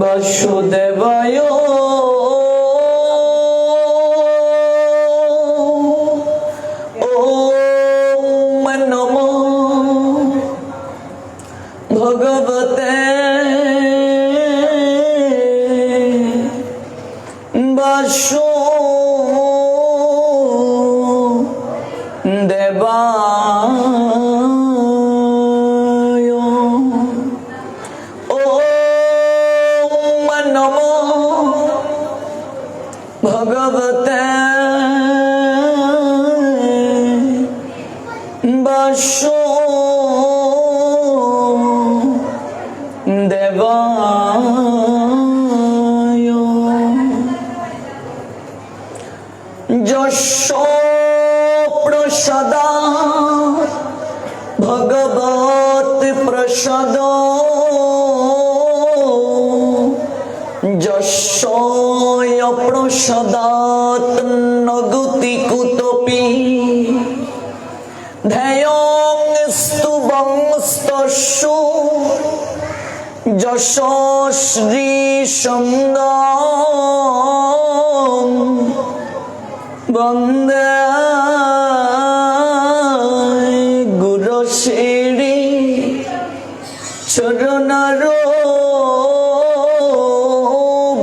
বাসুদেবায় ওম নমো ভগবতে বাসুদেবায় ওম নমো ভগবতে বাসুদেবায় যস্য প্রসাদা ভগবত প্রসাদ যস্য প্রসাদাৎ নগতি কুতপি ধ্যেয়ং স্তুবং স্তস্যু যশ শ্রী সঙ্গম বন্দে গুরু শ্রী চরণার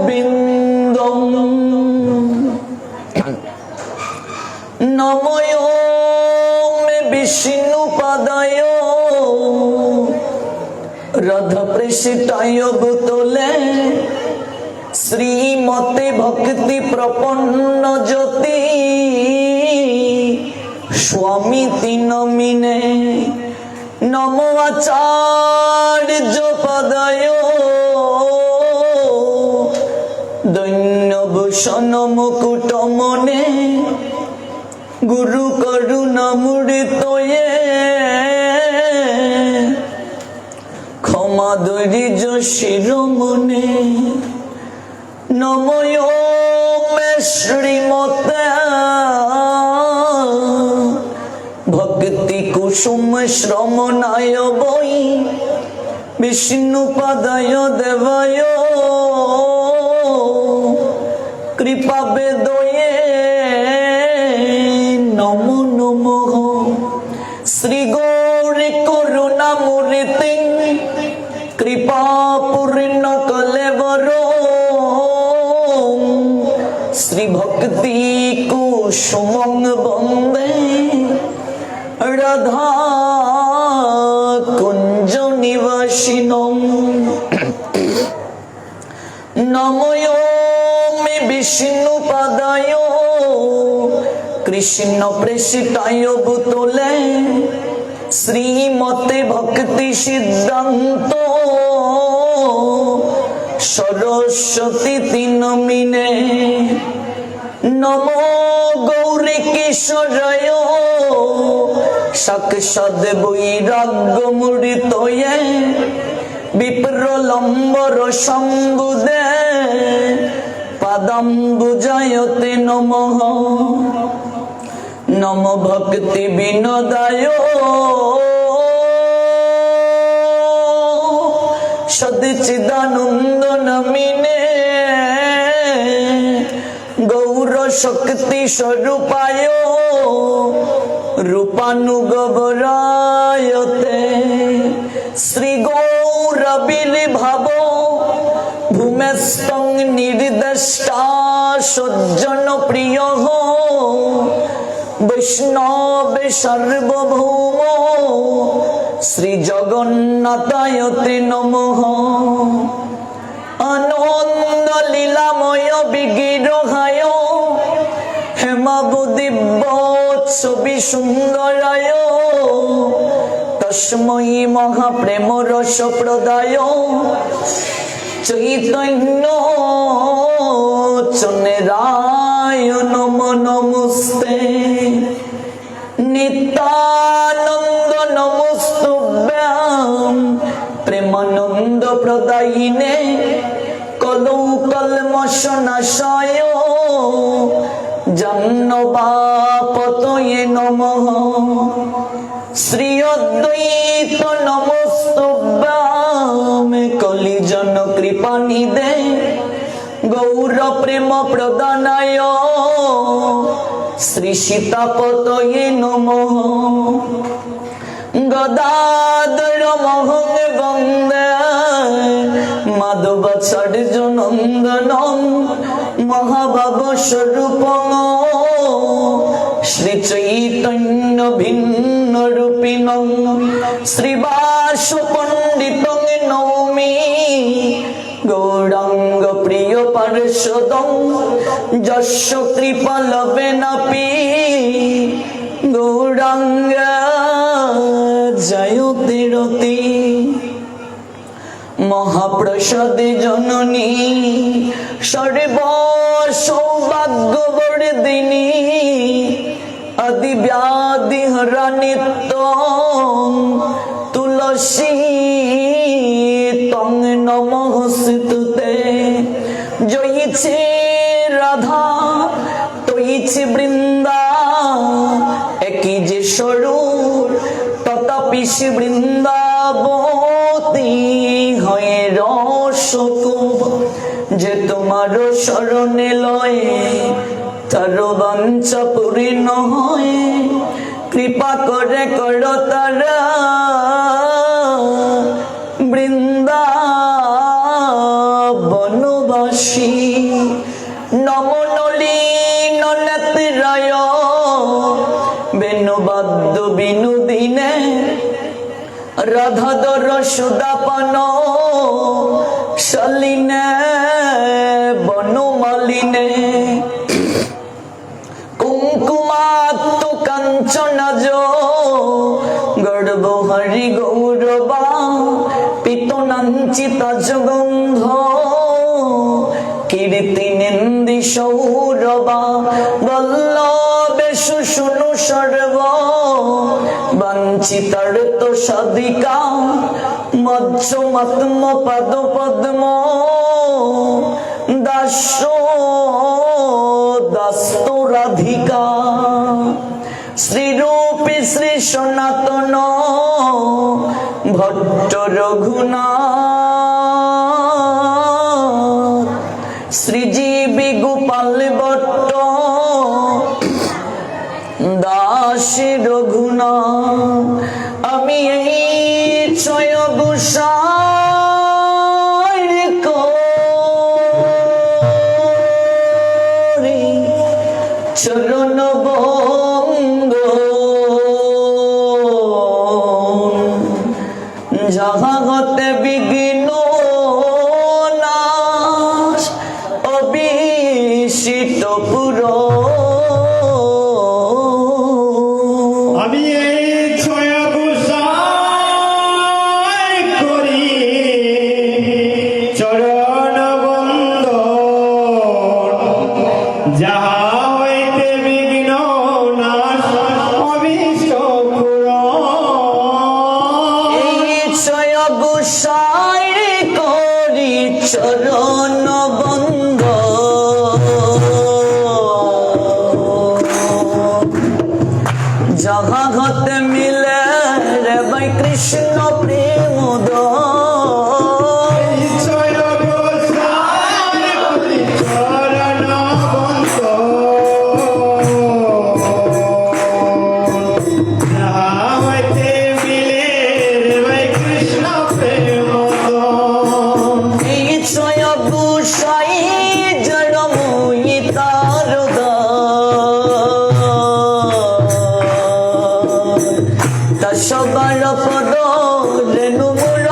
বিন্দম নমঃ বিষ্ণুপাদায় রাধা পৃষ্ঠায় ভূতলে শ্রীমতে ভক্তি প্রপন্ন জ্যোতি স্বামী তিনমিনে নমো আচার্য পদায় দৈন্যভূষণ মুকুট মনে গুরু করুণামৃতয়ে ক্ষমা দৈর্য শিরোমণি নমঃ শ্রীমতে ভক্তি কুসুম শ্রমণায় বৈ বিষ্ণুপাদায় দেবায় কৃপা বেদয়ে নমো নমঃ শ্রী গৌরী করুণামূর্তি কৃপা পূর্ণ কলেবর শ্রী ভক্তি কুসুমং বন্দে রাধা কুঞ্জ নিবাসিনম নমঃ বিষ্ণুপাদায় কৃষ্ণ প্রেষিতায় ভূতলে শ্রীমতে ভক্তি সিদ্ধান্ত সরস্বতী তিনমিনে নমো গৌরী কিশোরায় সাক্ষাৎ বৈরাগ্য মূর্তয়ে বিপ্রলম্বর শম্ভুদে পাদাম্বুজায়তে নমঃ নমো ভক্তি বিনোদায় সচ্চিদানন্দ নামিনে গৌর শক্তি স্বরূপায় রূপানুগবরায়তে শ্রী গৌরবিলি ভাব ভূমেস্তং নির্দেষ্টা সজ্জন প্রিয় বৈষ্ণবে সার্বভৌম শ্রী জগন্নাথায়তে নমঃ আনন্দ লীলাময় বিগ্রহায় হেমাবু দিব্য ছবি সুন্দরায় তস্मै মহাপ্রেম রস প্রদায় চৈতন্য চন্দ্রায় নমো নমস্তে নিত্যানন্দ নমস্তুভ্যাং প্রেমানন্দ প্রদায়িনে কলৌ কল্মষনাশায় জাহ্নবাপতয়ে নমঃ শ্রী অদ্বৈত নমস্তুভ্যাং কলি জন কৃপা নিদে গৌর প্রেম প্রদানায় শ্রী সীতাপতয়ে নমঃ গদাধর মোহন বন্দে মাধবাচার্য নন্দন মহাভাব স্বরূপ শ্রী চৈতন্য ভিন্ন রূপিণ শ্রীবাস পণ্ডিত নৌমি গৌরাঙ্গ প্রিয় পার্ষদ যস্য কৃপা লবেনাপি গৌরাঙ্গ জয়তে রতি মহাপ্রসাদ জননী সর্ব সৌভাগ্যবর্ধিনী আদি ব্যাধি হরা নিত্য তুলসী তং নমস্তুতে জয়িছে রাধা তয়িছে বৃন্দা একই যে স্বরূপ তথাপি সে বৃন্দাবতী হয়ে রসকূপ যে তোমার শরণে লয়ে তার বাঞ্ছা পূর্ণ হয় কৃপা করে করো তারা বৃন্দাবনবাসী নমনলিন নেত্রায় বেণুবাদ্য বিনোদিনে রাধাধর সুদাপান শালিনে বনমালিনে কুঙ্কুমাত্ত কাঞ্চনাজ গর্ভহরি গৌরবা পিতনাঞ্চিতা জগন্ধ কীর্তি নিন্দি সৌরবা বল্লভে শুশুনু সর্ব বাঞ্ছিতার্থ সাধিকা মজ্জমাত্ম পদ পদ্ম দাস্য দাস্ত রাধিকা শ্রীরূপী শ্রী সনাতন ভট্ট রঘুনাথ শ্রীজীবী গোপাল ভট্ট দাস রঘুনাথ আমি এই ছয় গোসাইর করি চরণ বন্দ যাহা হতে বিঘ্ন নাশ অবিষিত পুর আমি এই ছয় গোসাই করি চরণ বন্দ যাহা হইতে বিঘ্ন নাশ অবিষ্ট এই ছয় গোসাইর করি চরণ বন্দ যাহা ঘতে মিলে রে ভাই কৃষ্ণ প্রেম ছয় গোসাই করি চরণ বন্দ যাহা হইতে মিলে রে কৃষ্ণ প্রেম এই ছয় গোসাই জড়ময়ী তার সবার পদ রেণু মূল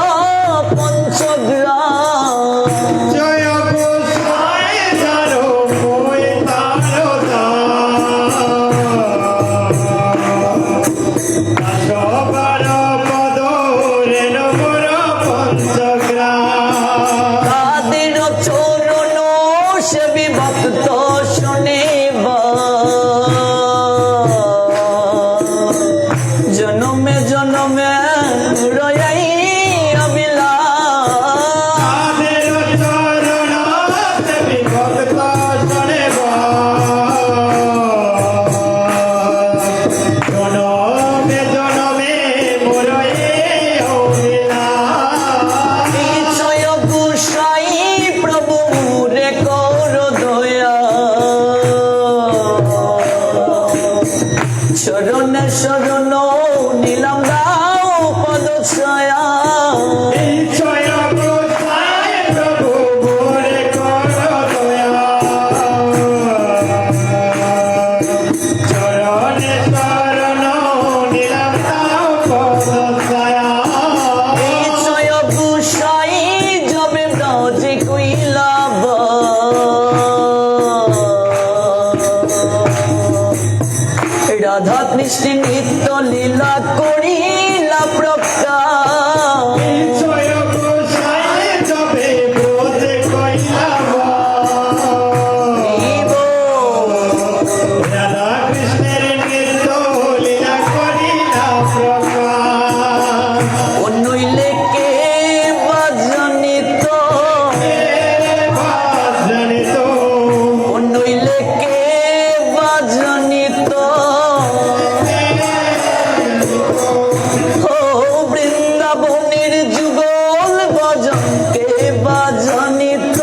পঞ্চগ্রাম জয় গোসাই যারো মই তারতা সবার পদ রেণু মোর পঞ্চগ্রাম তাদের চরণ সেবি ভক্ত শোনেবা জনমে জনমে রয়াই অবিলাস তাদের চরণ সেবি ভক্ত শোনেবা জনমে জনমে মোর এই অভিলাষ কৃষ্ণ নিত্য লীলা করিলা প্রকাশ জয় গোসাই যাবে ব্রজে কইলা রাধা কৃষ্ণের নৃত্য লীলা করিলা প্রকাশ নইলে কে বাজনিত জানিত নইলে কে বাজনিত ও বৃন্দাবনের যুগল ভজন কে বাজনিত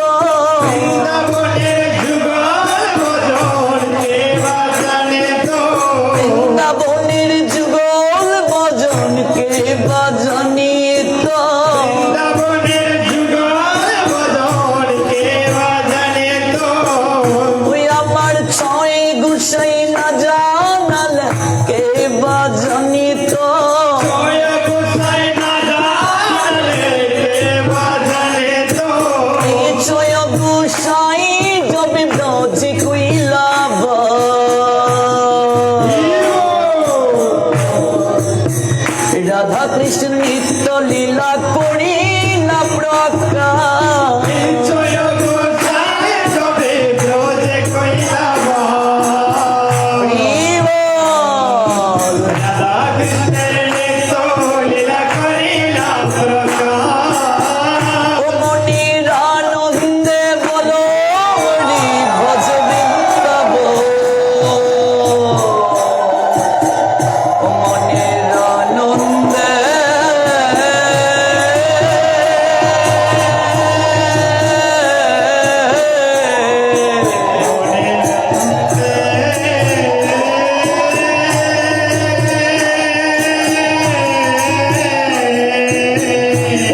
বৃন্দাবনের যুগল ভজন কে বা জানিত বৃন্দাবনের যুগল ভজন কে বাজনিত বৃন্দাবনের যুগল ভজন কে বা জানিত ওই আমার ছয় গুসাই না জানাল কে বাজনিত জয় গোসাই না জানলে কে বা জানিত এই ছয় গুসাই জবে ব্রজে কইলাব রাধা কৃষ্ণ নিত্য লীলা করিলা প্রকাশ জয় গোসাই যাবে ব্রজে কইলা রাধা কৃষ্ণের নৃত্য লীলা করিলা প্রকাশ ও মনির আনন্দে বলো হরি ভজ বৃন্দাব ও মনির আনন্দে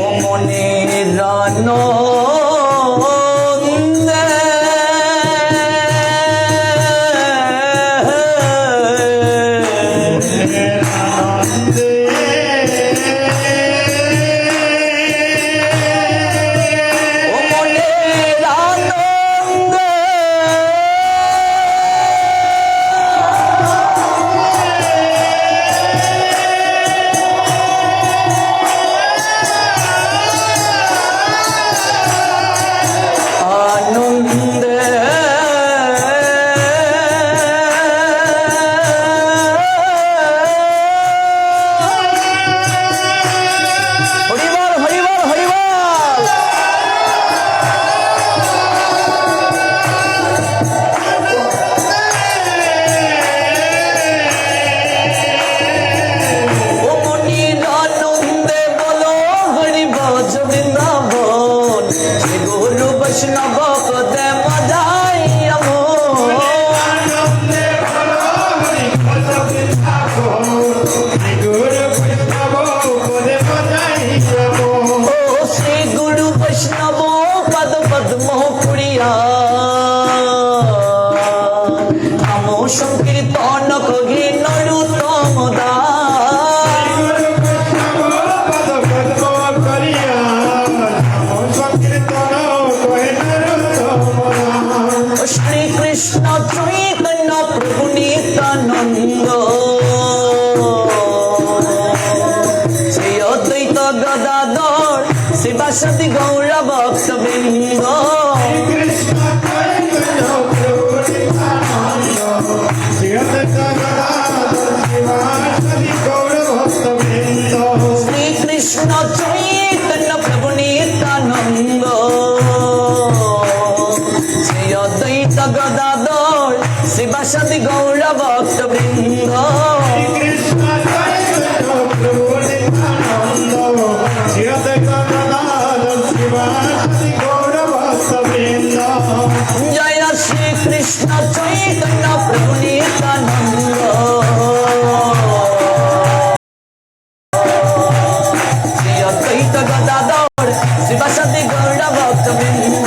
ও মনির আনন্দে ও মনির আনন্দে আনন্দে হরিবল হরিবল হরিবল ও মনির আনন্দে বলো হরি ভজ বৃন্দাবন শ্রী গুরু বৈষ্ণব পদে মজাই আমন আনন্দে বলো হরি ভজ বৃন্দাবন গুরু বৈষ্ণব পদে বজাই যাব ও শ্রী গুরু বৈষ্ণব পদ পদ্ম পুরিয়া নাম সংকীর্তন করি নরুত্তম দাস গুরু বৈষ্ণব পদ পদ্ম করিয়া নাম সংকীর্তন কহে নরোত্তম ও শ্রী কৃষ্ণ চৈতন্য প্রভু নিত্যানন্দ শ্রী অদ্বৈত গদাধর শিবাসদি গৌর ভক্তবৃন্দ কৃষ্ণ চৈতন্য প্রভু নিত্যানন্দ শ্রী অদ্বৈত গদাধর শিবাসাদি গৌর ভক্তবৃন্দ শ্রী কৃষ্ণ চৈতন্য প্রভু নিত্যানন্দ শ্রী অদ্বৈত গদাধর শিবাসদি গৌর ভক্তবৃন্দ কৃষ্ণ চৈতন্য প্রভু নিত্যানন্দ শ্রী অদ্বৈত গদাধর শিবাসাদি গৌর ভক্তবৃন্দ জয় শ্রী কৃষ্ণ চৈতন্য প্রভু নিত্যানন্দ শ্রী অদ্বৈত গদাধর শিবাসদি গৌর ভক্তবৃন্দ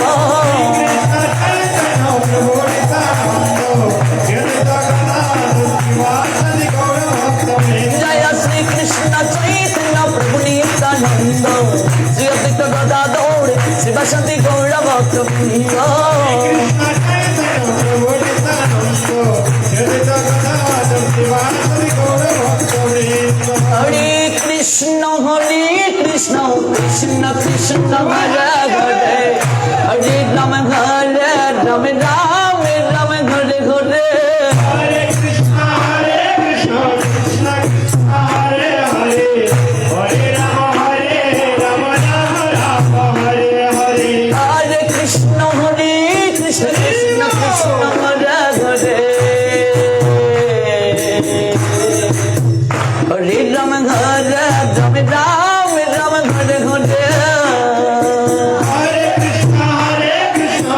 জয় শ্রী কৃষ্ণ চৈতন্য প্রভু নিত্যানন্দ শ্রী অদ্বৈত গদাধর শিবাসদি গৌর ভক্তবৃন্দ Shiva Sri Gaura Krishna Hare Krishna Krishna Krishna Hare Hare Hare Rama Hare Rama Rama Rama Hare Hare Hare Krishna Krishna Krishna Hare Hare Hare Rama Rama Rama Hare Hare Hare Krishna Hare Krishna Krishna Krishna Hare Hare Hare Rama Hare Rama Rama Rama Hare Hare Hare Krishna Krishna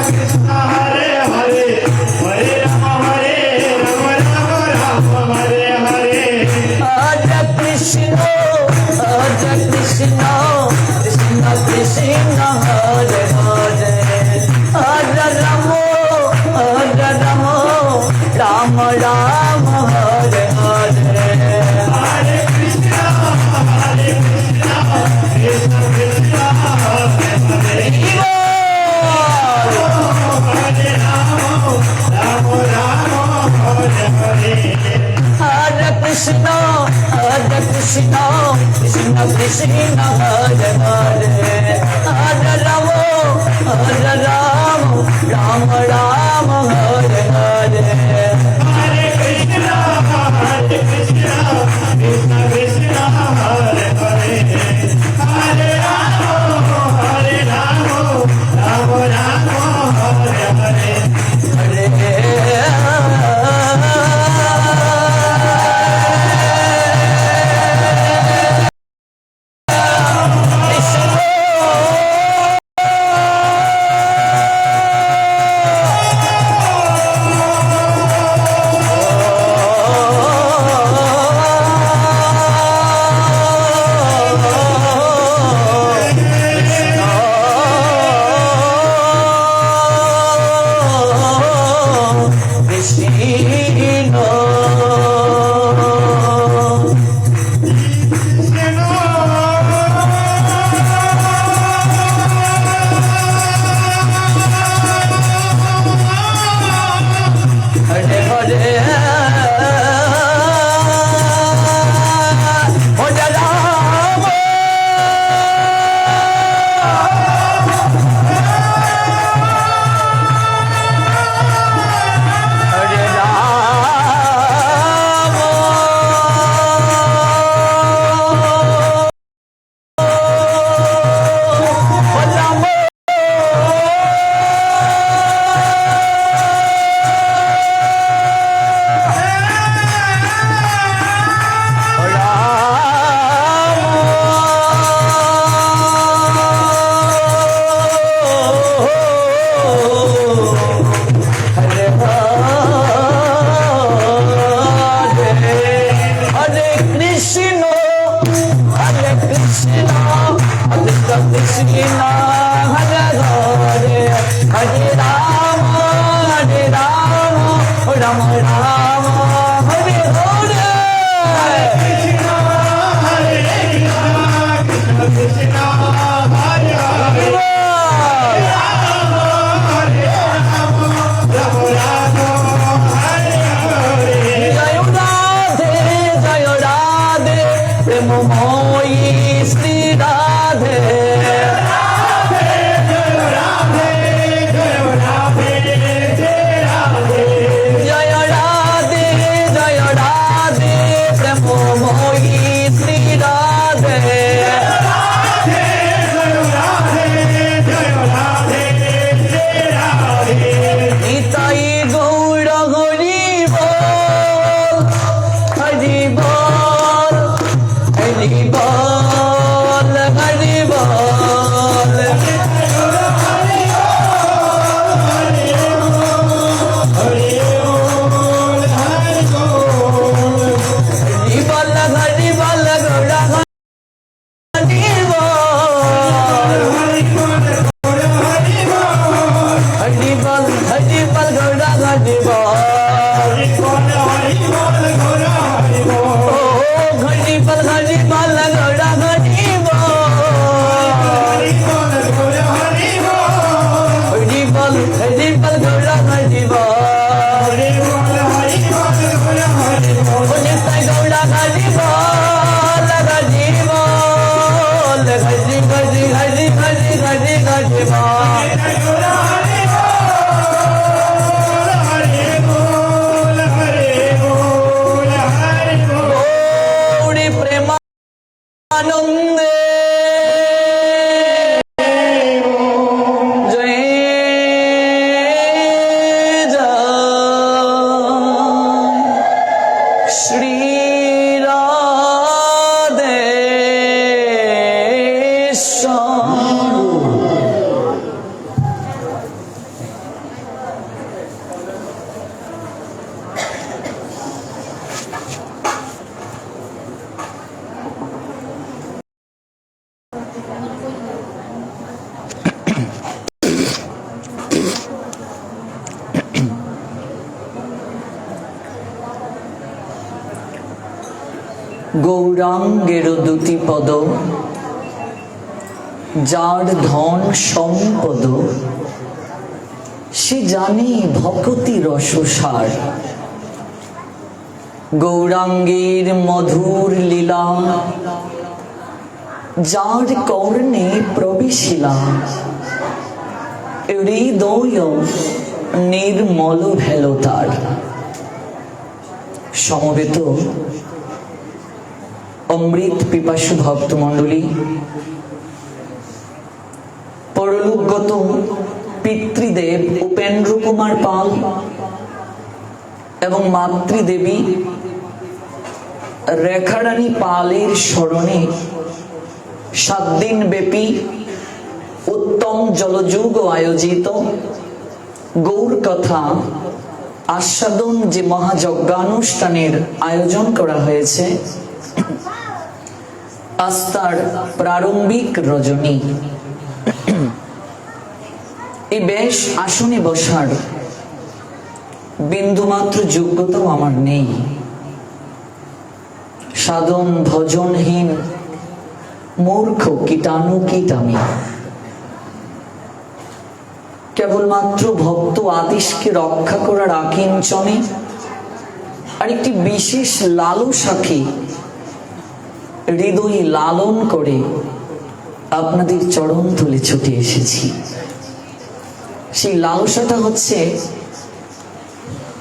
Krishna Hare Hare Hare Rama Rama Rama Hare Hare Hare Krishna Krishna Krishna Hare Hare Hare Rama Rama Rama Hare Hare Hare Krishna Krishna Krishna Hare Hare Hare Rama Rama Hare Hare Hare Krishna Krishna Krishna Hare Hare Hare Rama Rama Rama Hare Hare Hare Krishna Krishna Krishna Hare Hare Hare Rama Rama Rama Hare Hare Gauri প্রেমানন্দে জয় জয় শ্রী গৌরাঙ্গের দুটি পদ, যার ধন সম্পদ, সে জানে ভকতি রসসার। গৌরাঙ্গের মধুর লীলা, যার কর্ণে প্রবেশিলা, হৃদয় নির্মল ভেল তার। সমবেত অমৃত পিপাসু ভক্তমণ্ডলী, পরলোকগত পিতৃদেব উপেন্দ্র কুমার পাল এবং মাতৃদেবী রেখারানী পালের স্মরণে 7 দিন ব্যাপী উত্তম জলযোগ আয়োজিত গৌর কথা আস্বাদন যে মহাযজ্ঞানুষ্ঠানের আয়োজন করা হয়েছে, আস্থার প্রারম্ভিক রজনী। এই বেশ আসনে বসার বিন্দুমাত্র যোগ্যতাও আমার নেই। সাধন ভজনহীন মূর্খ কীটাণু কীট আমি। কেবলমাত্র ভক্ত আদেশকে রক্ষা করার আকিঞ্চনে আর একটি বিশেষ লালসাকে হৃদয় লালন করে আপনাদের চরণ তলে ছুটে এসেছি। সেই লালসাটা হচ্ছে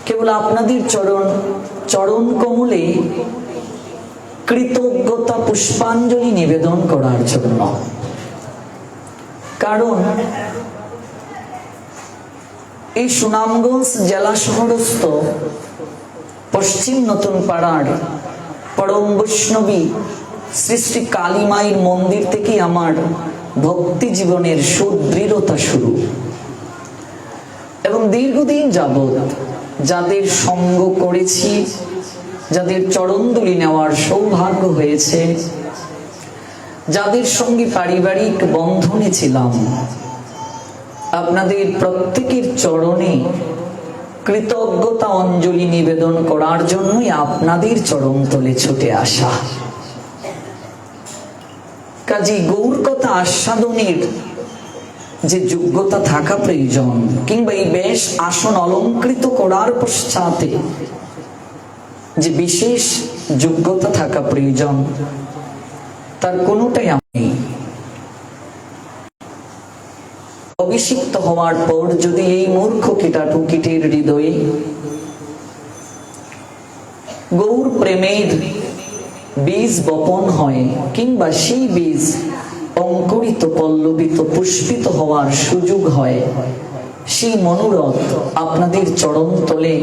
কেবল আপনাদের চরণ কমলে কৃতজ্ঞতা পুষ্পাঞ্জলি নিবেদন করার জন্য। কারণ এই সুনামগঞ্জ জেলা শহরস্থ পশ্চিম নতুন পাড়ার পরম বৈষ্ণবী শ্রী শ্রী কালী মায়ের মন্দির থেকে আমার ভক্তি জীবনের সুদৃঢ়তা শুরু। এবং দীর্ঘদিন যাবৎ যাদের সঙ্গ করেছি, যাদের চরণধুলি নেওয়ার সৌভাগ্য হয়েছে, যাদের সঙ্গে পারিবারিক বন্ধনে ছিলাম, আপনাদের প্রত্যেকের চরণে কৃতজ্ঞতা অঞ্জলি নিবেদন করার জন্যই আপনাদের চরণ তলে ছুটে আসা। কাজী গৌর কথা আস্বাদনের যে যোগ্যতা থাকা প্রয়োজন, কিংবা এই বেশ আসন অলঙ্কৃত করার পশ্চাতে যে বিশেষ যোগ্যতা থাকা প্রয়োজন, তার কোনোটাই আমি অভিষিক্ত হওয়ার পর যদি এই মূর্খ কীটাটু কীটের হৃদয়ে গৌর প্রেমের বীজ বপন হয়, কিংবা সেই বীজ অঙ্কুরিত পল্লবিত পুষ্পিত হওয়ার সুযোগ হয়, সেই মনোরথ আপনাদের চরণ তলে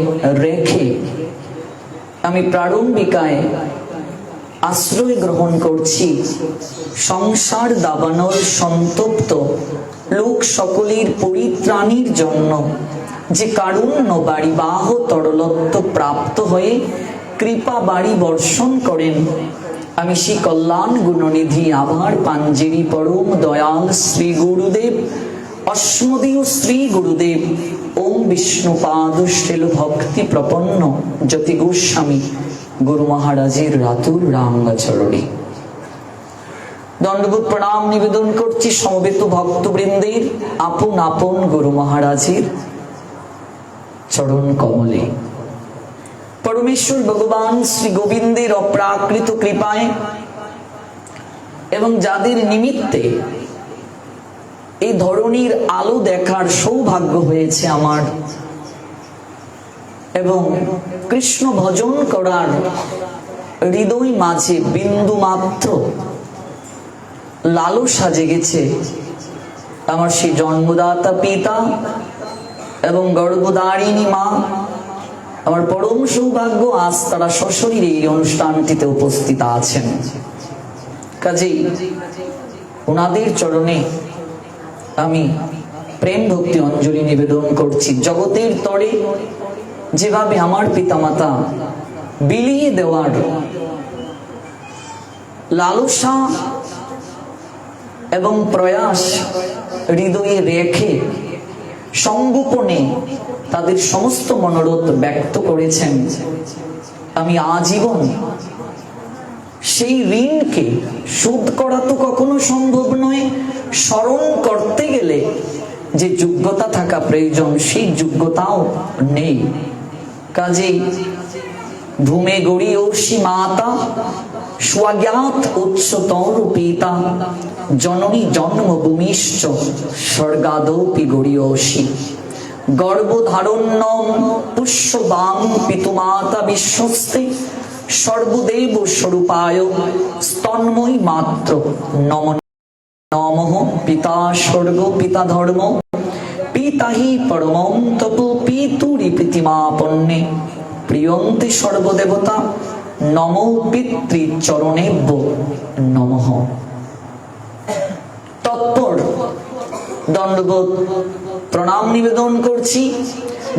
রেখে আমি প্রারম্ভিকায় আশ্রয় গ্রহণ করছি সংসার দাবানল সন্তপ্ত লোক সকলের পরিত্রাণীর জন্য যে কারুণ্য বাড়ি বাহ তরলত্ব প্রাপ্ত হয়ে কৃপা বাড়ি বর্ষণ করেন, আমি সেই কল্যাণ গুণনিধি আভার পাঞ্জেরি পরম দয়াল শ্রী গুরুদেব অস্মদীয় শ্রী গুরুদেব ওম বিষ্ণুপাদ শ্রীল ভক্তি প্রপন্ন জ্যোতি গোস্বামী গুরু মহারাজের রাতুর রাঙ্গচরণে দণ্ডবোধ প্রণাম নিবেদন করছি সমবেত ভক্তবৃন্দের আপন আপন গুরু মহারাজের চরণ কমলে। পরমেশ্বর ভগবান শ্রী গোবিন্দের অপ্রাকৃত কৃপায় এবং যাদের নিমিত্তে এই ধরনীর আলো দেখার সৌভাগ্য হয়েছে আমার, এবং কৃষ্ণ ভজন করার হৃদয় মাঝে বিন্দু মাত্র লালসা জেগেছে আমার সেই জন্মদাতা পিতা এবং গর্ভধারিণী মা। আমার পরম সৌভাগ্য, আজ তারা সশরীরে এই অনুষ্ঠানটিতে উপস্থিত আছেন। কাজেই ওনাদের চরণে আমি প্রেম ভক্তি অঞ্জলি নিবেদন করছি। জগতের তরে যেভাবে আমার পিতামাতা বিলিয়ে দেওয়ার লালসা এবং প্রয়াস হৃদয়ে রেখে সংগোপনে তাদের সমস্ত মনোরথ ব্যক্ত করেছেন, আমি আজীবন সেই ঋণকে শোধ করা তো কখনো সম্ভব নয়। স্মরণ করতে গেলে যে যোগ্যতা থাকা প্রয়োজন, সেই যোগ্যতাও নেই। কাজেই ভূমে গড়িয়সী মাতা, স্বজ্ঞাত উচ্চতর পিতা, জননী জন্মভূমিশ্চ স্বর্গাদপি গড়িয়সী, গর্ভধারণ্যম পুষ্যবাং পিতুমাতা বিশ্বস্তে, সর্বদেব স্বরূপায় স্তন্ময়ী মাত্র নম নমঃ। পিতা স্বর্গ পিতা ধর্ম, পিতা হি পরমং তপ, পিতুরি প্রীতিমাপন্নে প্রিয়ন্তে সর্বদেবতা, নমো পিতৃচরণেভ্য নমঃ। তৎপর দণ্ডবোধ প্রণাম নিবেদন করছি,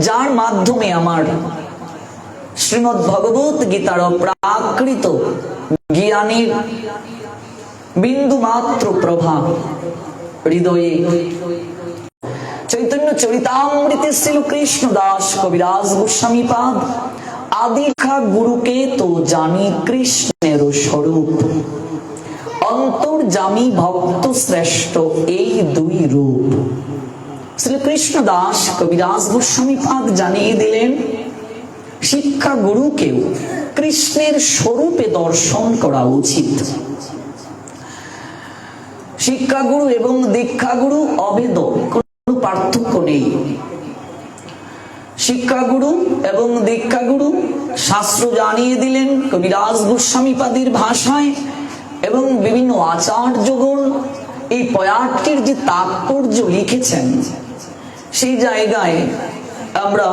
যার মাধ্যমে আমার শ্রীমদ্ ভগবত গীতার প্রাকৃত জ্ঞানের বিন্দু মাত্র প্রভা হৃদয়ে। চৈতন্য চরিতামৃতে শ্রী কৃষ্ণ দাস কবিরাজ গোস্বামী পাদ, আদিখা গুরুকে তো জানি কৃষ্ণের স্বরূপ, অন্তর্যামী ভক্ত শ্রেষ্ঠ এই দুই রূপ। শ্রীকৃষ্ণ দাস কবিরাজ গোস্বামী পাদ জানিয়ে দিলেন, শিক্ষা গুরুকেও কৃষ্ণের স্বরূপে দর্শন করা উচিত। শিক্ষাগুরু এবং দীক্ষাগুরু অভেদ, কোনো পার্থক্য নেই। শিক্ষাগুরু এবং দীক্ষাগুরু শাস্ত্র জানিয়ে দিলেন কবিরাজ গোস্বামী পাদের ভাষায়, এবং বিভিন্ন আচার্যগণ এই পয়াটির যে তাৎপর্য লিখেছেন, সেই জায়গায় আমরা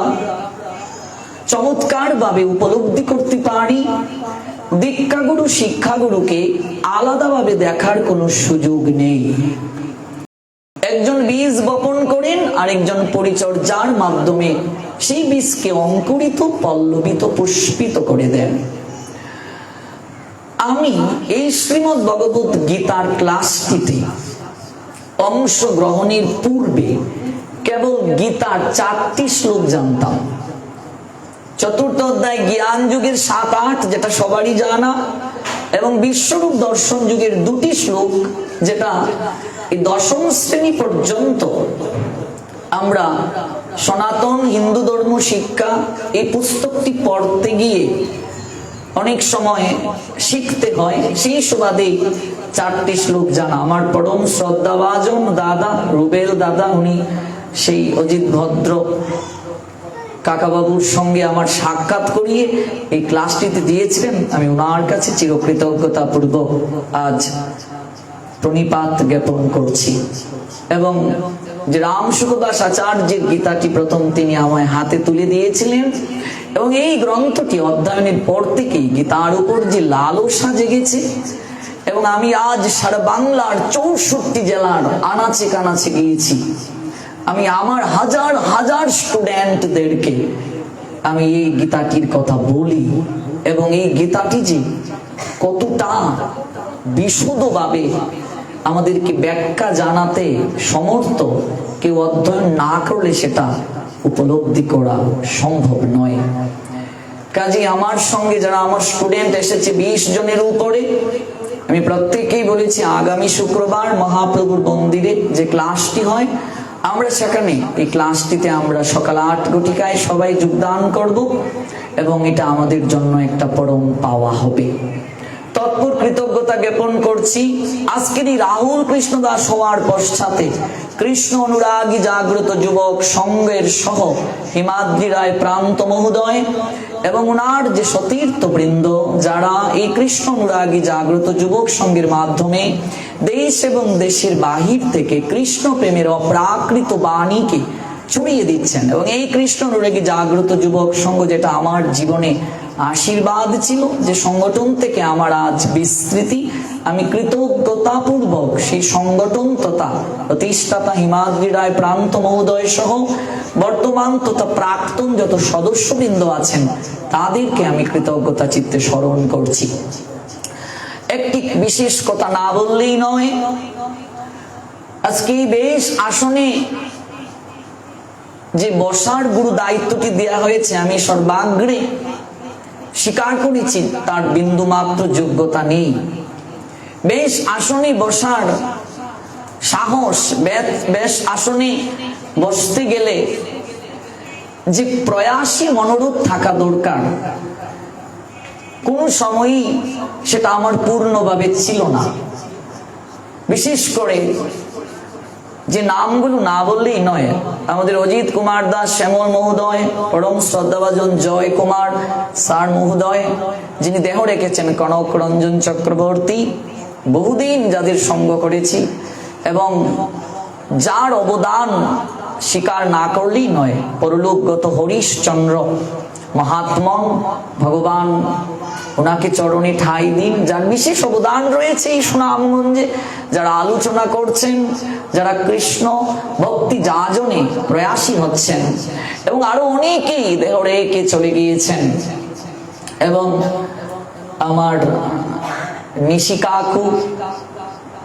চমৎকার ভাবে উপলব্ধি করতে পারি। দীক্ষাগুরু শিক্ষাগুরুকে আলাদাভাবে দেখার কোনো সুযোগ নেই। একজন বীজ বপন করেন, আরেকজন পরিচর্যার মাধ্যমে সেই বীজকে অঙ্কুরিত, পল্লবিত, পুষ্পিত করে দেন। আমি এই শ্রীমদ্ ভগবত গীতার ক্লাসটিতে অংশগ্রহণের পূর্বে কেবল গীতার 4টি শ্লোক জানতাম। চতুর্থ অধ্যায় জ্ঞান যুগের 7-8, যেটা সবারই জানা, এবং বিশ্বরূপ দর্শন যুগের 2টি শ্লোক, যেটা এই 10ম শ্রেণী পর্যন্ত আমরা সনাতন হিন্দু ধর্ম শিক্ষা এই পুস্তকটি পড়তে গিয়ে অনেক সময় শিখতে হয়। সেই সুবাদে 4টি শ্লোক জানা। আমার পরম শ্রদ্ধাভাজন দাদা রুবেল দাদা, উনি সেই অজিত ভদ্র কাকাবাবুর সঙ্গে আমার সাক্ষাৎ করিয়ে এই ক্লাসটিতে দিয়েছিলেন। আমি ওনার কাছে চিরকৃতজ্ঞতা পূর্বক আজ প্রণিপাত জ্ঞাপন করছি। এবং যে রাম সুখদাস আচার্যের গীতাটি প্রথম তিনি আমায় হাতে তুলে দিয়েছিলেন, এবং এই গ্রন্থটি অধ্যয়নের পর থেকেই গীতার উপর যে লালসা জেগেছে, এবং আমি আজ সারা বাংলার 64 জেলার আনাচে কানাচে গিয়েছি। আমি আমার হাজার হাজার স্টুডেন্টদেরকে আমি এই গীতাটির কথা বলি, এবং এই গীতাটি যে কতটা বিশদভাবে আমাদেরকে ব্যাখ্যা জানাতে সমর্থ, কেউ অধ্যয়ন না করলে সেটা উপলব্ধি করা সম্ভব নয়। কাজে আমার সঙ্গে যারা আমার স্টুডেন্ট এসেছে 20 জনের উপরে, আমি প্রত্যেককেই বলেছি আগামী শুক্রবার মহাপ্রভুর মন্দিরে যে ক্লাসটি হয়, আমরা সেখানে এই ক্লাসটিতে আমরা সকাল 8 ঘটিকায় সবাই যোগদান করব, এবং এটা আমাদের জন্য একটা পরম পাওয়া হবে। তৎপর কৃতজ্ঞতা জ্ঞাপন করছি। আজকের এই রাহুল কৃষ্ণদাস হওয়ার পশ্চাতে কৃষ্ণ অনুরাগী জাগ্রত যুবক সঙ্গের সহ হিমাদ্রি রায় প্রান্ত মহোদয় এবং ওনার যে সতীর্থ বৃন্দ, যারা এই কৃষ্ণ অনুরাগী জাগ্রত যুবক সঙ্গের মাধ্যমে দেশ এবং দেশের বাহির থেকে কৃষ্ণ প্রেমের অপ্রাকৃত বাণীকে ছড়িয়ে দিচ্ছেন। এবং এই কৃষ্ণ অনুরাগী জাগ্রত যুবক সঙ্গ, যেটা আমার জীবনে আশীর্বাদ ছিল, যে সংগঠন থেকে আমার আজ বিস্তৃতি, আমি কৃতজ্ঞতাপূর্বক সেই সংগঠন তথা প্রতিষ্ঠাতা হিমাদ্রি রায় প্রান্ত মহোদয় সহ বর্তমান তথা প্রাক্তন যত সদস্যবৃন্দ আছেন তাদেরকে আমি কৃতজ্ঞতা চিত্তে স্মরণ করছি। একটি বিশেষ কথা না বললেই নয়, আজকে বেশ আসনে যে বসার গুরু দায়িত্বটি দেওয়া হয়েছে, আমি সর্বাগ্রে স্বীকার করেছি তার বিন্দু মাত্র যোগ্যতা নেই। বেশ আসনে বসার সাহস, বেশ আসনে বসতে গেলে যে প্রয়াসী মনোরোধ থাকা দরকার, কোন সময়ই সেটা আমার পূর্ণভাবে ছিল না। বিশেষ করে যে নামগুলো না বললেই নয়, আমাদের অজিত কুমার দাস শ্যামল মহোদয়, পরম শ্রদ্ধাভাজন জয় কুমার স্যার মহোদয়, যিনি দেহ রেখেছেন কনক রঞ্জন চক্রবর্তী, বহুদিন যাদের সঙ্গ করেছি এবং যার অবদান স্বীকার না করলেই নয়, পরলোকগত হরিশচন্দ্র মহাত্মন, ভগবান ওনাকে চরণে ঠাঁই দিন, যার বিশেষ অবদান রয়েছে এই সুনামগঞ্জে, যারা আলোচনা করছেন, যারা কৃষ্ণ ভক্তি যাজনে প্রয়াসী হচ্ছেন, এবং আরো অনেকেই দেহ রেখে চলে গিয়েছেন। এবং আমার নিশি কাকু,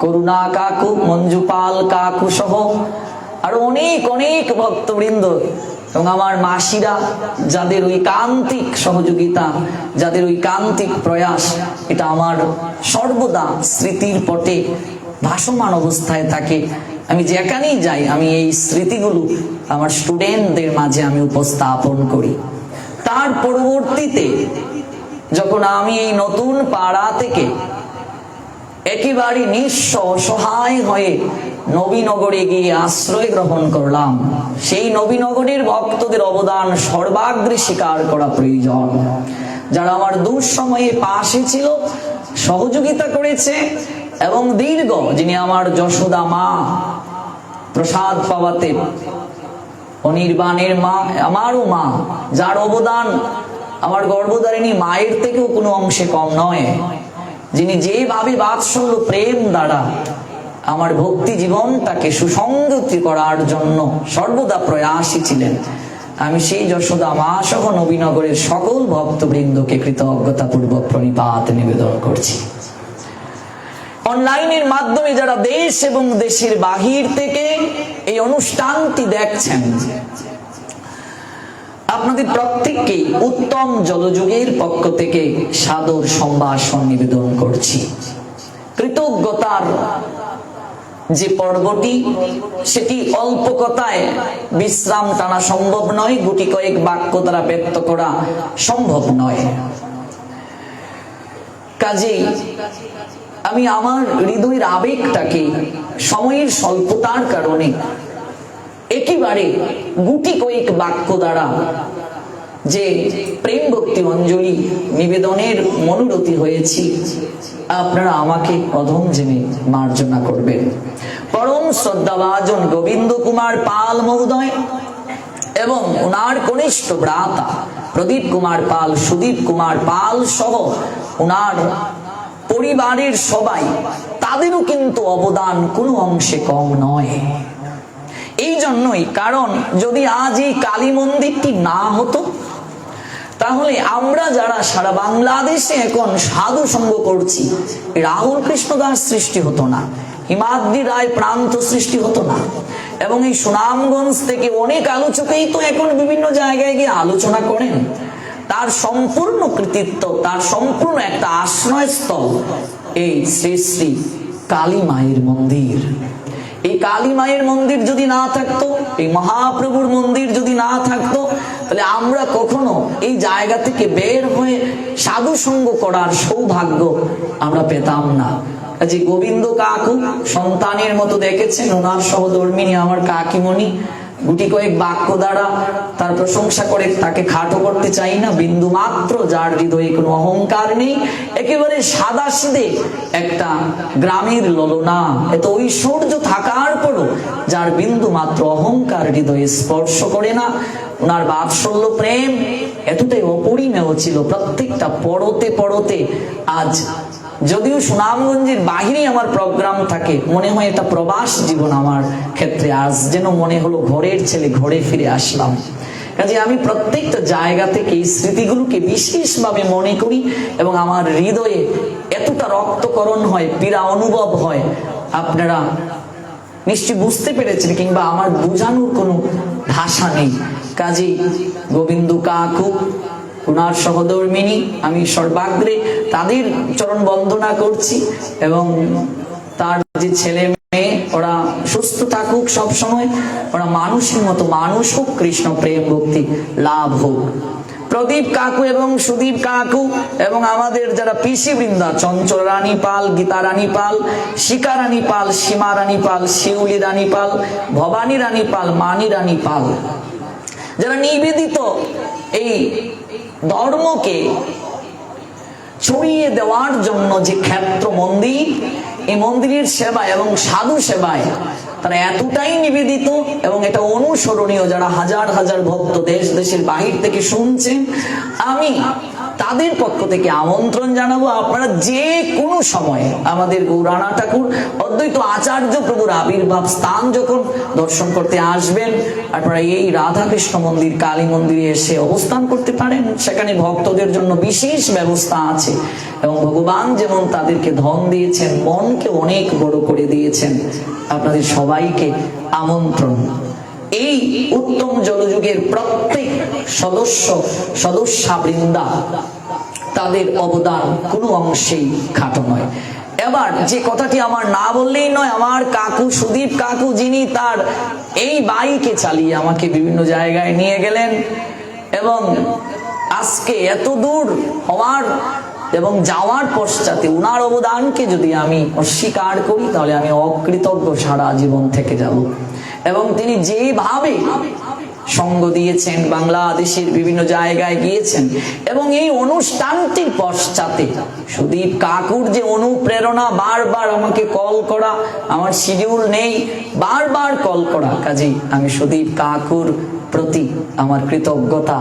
করুণা কাকু, মঞ্জু পাল কাকু সহ আরো অনেক অনেক ভক্তবৃন্দ এবং আমার মাসিরা, যাদের ওই কান্তিক সহযোগিতা, যাদের ওই কান্তিক প্রয়াস, এটা আমার সর্বদা স্মৃতির পটে ভাসমান অবস্থায় থাকে। আমি যেখানেই যাই আমি এই স্মৃতিগুলো আমার স্টুডেন্টদের মাঝে আমি উপস্থাপন করি। তার পরবর্তীতে যখন আমি এই নতুন পাড়া থেকে একেবারে নিঃস্ব অসহায় হয়ে নবীনগরে গিয়ে আশ্রয় গ্রহণ করলাম, সেই নবীনগরের ভক্তদের অবদান সর্বাগ্রে স্বীকার করা প্রয়োজন। যারা আমার দুঃসময়ে পাশে ছিল, সহযোগিতা করেছে, এবং দীর্ঘ, যিনি আমার যশোদা মা, প্রসাদ পাওয়াতে অনির্বাণের মা, আমারও মা, যার অবদান আমার গর্ভধারিণী মায়ের থেকেও কোনো অংশে কম নয়, যিনি যেভাবে বাৎসল্য প্রেম দ্বারা আমার ভক্তি জীবনটাকে সুসংগতি করার জন্য সর্বদা প্রয়াসী ছিলেন, আমি সেই যশোদা মা সহ নবীনগরের সকল ভক্তবৃন্দকে কৃতজ্ঞতাপূর্বক প্রণিপাত নিবেদন করছি। অনলাইনের মাধ্যমে যারা দেশ এবং দেশের বাহির থেকে এই অনুষ্ঠানটি দেখছেন, আপনাদের প্রত্যেককে উত্তম জলযোগের পক্ষ থেকে সাদর সম্ভাষণ নিবেদন করছি। কৃতজ্ঞতার যে পর্বটি, সেটি অল্প কথায় বিশ্রাম টানা সম্ভব নয়, গুটি কয়েক বাক্য দ্বারা ব্যক্ত করা সম্ভব নয়। কাজেই আমি আমার হৃদয়ের আবেগটাকে সময়ের স্বল্পতার কারণে একেবারে গুটি কয়েক বাক্য দ্বারা যে প্রেম ভক্তি অঞ্জলি নিবেদনের মনোরথী হয়েছি, আপনারা আমাকে অধম জেনে মার্জনা করবেন। পরম শ্রদ্ধাভাজন গোবিন্দ কুমার পাল মহোদয় এবং ওনার কনিষ্ঠ ভ্রাতা প্রদীপ কুমার পাল, সুদীপ কুমার পাল সহ ওনার পরিবারের সবাই, তাদেরও কিন্তু অবদান কোনো অংশে কম নয়। এই জন্যই, কারণ যদি আজ এই কালী মন্দিরটি না হতো, তাহলে আমরা যারা সারা বাংলাদেশে এখন সাধু সঙ্গ করছি, রাহুল কৃষ্ণদাস সৃষ্টি হতো না, হিমাদ্রি রায় প্রান্ত সৃষ্টি হতো না, এবং এই সুনামগঞ্জ থেকে অনেক আলোচকেই তো এখন বিভিন্ন জায়গায় গিয়ে আলোচনা করেন। তার সম্পূর্ণ কৃতিত্ব, তার সম্পূর্ণ একটা আশ্রয়স্থল এই শ্রী শ্রী কালী মায়ের মন্দির। এই কালী মায়ের মন্দির যদি না থাকতো, এই মহাপ্রভুর মন্দির যদি না থাকতো, তাহলে আমরা কখনো এই জায়গা থেকে বের হয়ে সাধু সঙ্গ করার সৌভাগ্য আমরা পেতাম না। কাজে গোবিন্দ কাকু সন্তানের মতো দেখেছেন, ওনার সহধর্মিনী আমার কাকিমণি গুটি কয়েক বাক্য দ্বারা তার প্রশংসা করে তাকে খাটো করতে চাই না, বিন্দু মাত্র যার হৃদয়ে কোনো অহংকার নেই, একেবারে সাদাসিধে একটা গ্রামের ললনা, এত ঐশ্বর্য থাকার পরও যার বিন্দু মাত্র অহংকার হৃদয়ে স্পর্শ করে না। ওনার বাৎসল্য প্রেম এতটাই অপরিমেয় ছিল, প্রত্যেকটা পড়তে পড়তে আজ যদিও সুনামগঞ্জের বাহিরে আমার প্রোগ্রাম থাকে, মনে হয় এটা প্রবাস জীবন আমার ক্ষেত্রে, আজ যেন মনে হলো ঘরের ছেলে ঘরে ফিরে আসলাম। কাজে আমি প্রত্যেকটা জায়গা থেকে এই স্মৃতিগুলোকে বিশেষভাবে মনে করি এবং আমার হৃদয়ে এতটা রক্তকরণ হয়, পীড়া অনুভব হয়। আপনারা নিশ্চয়ই বুঝতে পেরেছেন, কিংবা আমার বোঝানোর কোনো ভাষা নেই। কাজে গোবিন্দ কাকু, ওনার সহধর্মিনী, আমি সর্বাগ্রে তাদের চরণ বন্দনা করছি এবং তার যে ছেলে মেয়ে ওরা সুস্থ থাকুক, সব সময় ওরা মানুষের মতো মানুষ হোক, কৃষ্ণ প্রেম ভক্তি লাভ হোক। প্রদীপ কাকু এবং সুদীপ কাকু এবং আমাদের যারা পিসি বৃন্দা, চঞ্চল রানী পাল, গীতা রানী পাল, শিকা রানী পাল, সীমা রানী পাল, শিউলি রানী পাল, ভবানী রানী পাল, মানি রানী পাল, যারা নিবেদিত এই ধর্মকে ছড়িয়ে দেওয়ার জন্য যে ক্ষেত্র মন্দির, এই মন্দিরের সেবায় এবং সাধু সেবায় তারা এতটাই নিবেদিত এবং এটা অনুসরণীয়। যারা হাজার হাজার ভক্ত দেশ দেশের বাহির থেকে শুনছেন, আমি তাদের পক্ষ থেকে আমন্ত্রণ জানাবো, আপনারা যে কোনো সময় আমাদের গৌরানা ঠাকুর অদ্বৈত আচার্য প্রভুর আবির্ভাব স্থান যখন দর্শন করতে আসবেন, আপনারা এই রাধাকৃষ্ণ মন্দির, কালী মন্দিরে এসে অবস্থান করতে পারেন। সেখানে ভক্তদের জন্য বিশেষ ব্যবস্থা আছে এবং ভগবান যেমন তাদেরকে ধন দিয়েছেন, মনকে অনেক বড় করে দিয়েছেন। আপনাদের সবাইকে আমন্ত্রণ। এই উত্তম জলযুগের প্রত্যেক সদস্যবৃন্দা, তাদের অবদান কোনো অংশেই খাটো নয়। এবার যে কথাটি আমার না বললেই নয়, আমার কাকু সুদীপ কাকু, যিনি তার এই বাইকে চালিয়ে আমাকে বিভিন্ন জায়গায় নিয়ে গেলেন এবং আজকে এত দূর হওয়ার এবং যাওয়ার পশ্চাতে উনার অবদানকে যদি আমি অস্বীকার করি তাহলে আমি অকৃতজ্ঞ সারা জীবন থেকে যাব। এবং তিনি যেভাবে সঙ্গ দিয়েছেন, বাংলাদেশের বিভিন্ন জায়গায় গিয়েছেন এবং এই অনুষ্ঠানটির পশ্চাতে সুদীপ কাকুর যে অনুপ্রেরণা, বারবার আমাকে কল করা, আমার শিডিউল নেই, বারবার কল করা, কাজেই আমি সুদীপ কাকুর প্রতি আমার কৃতজ্ঞতা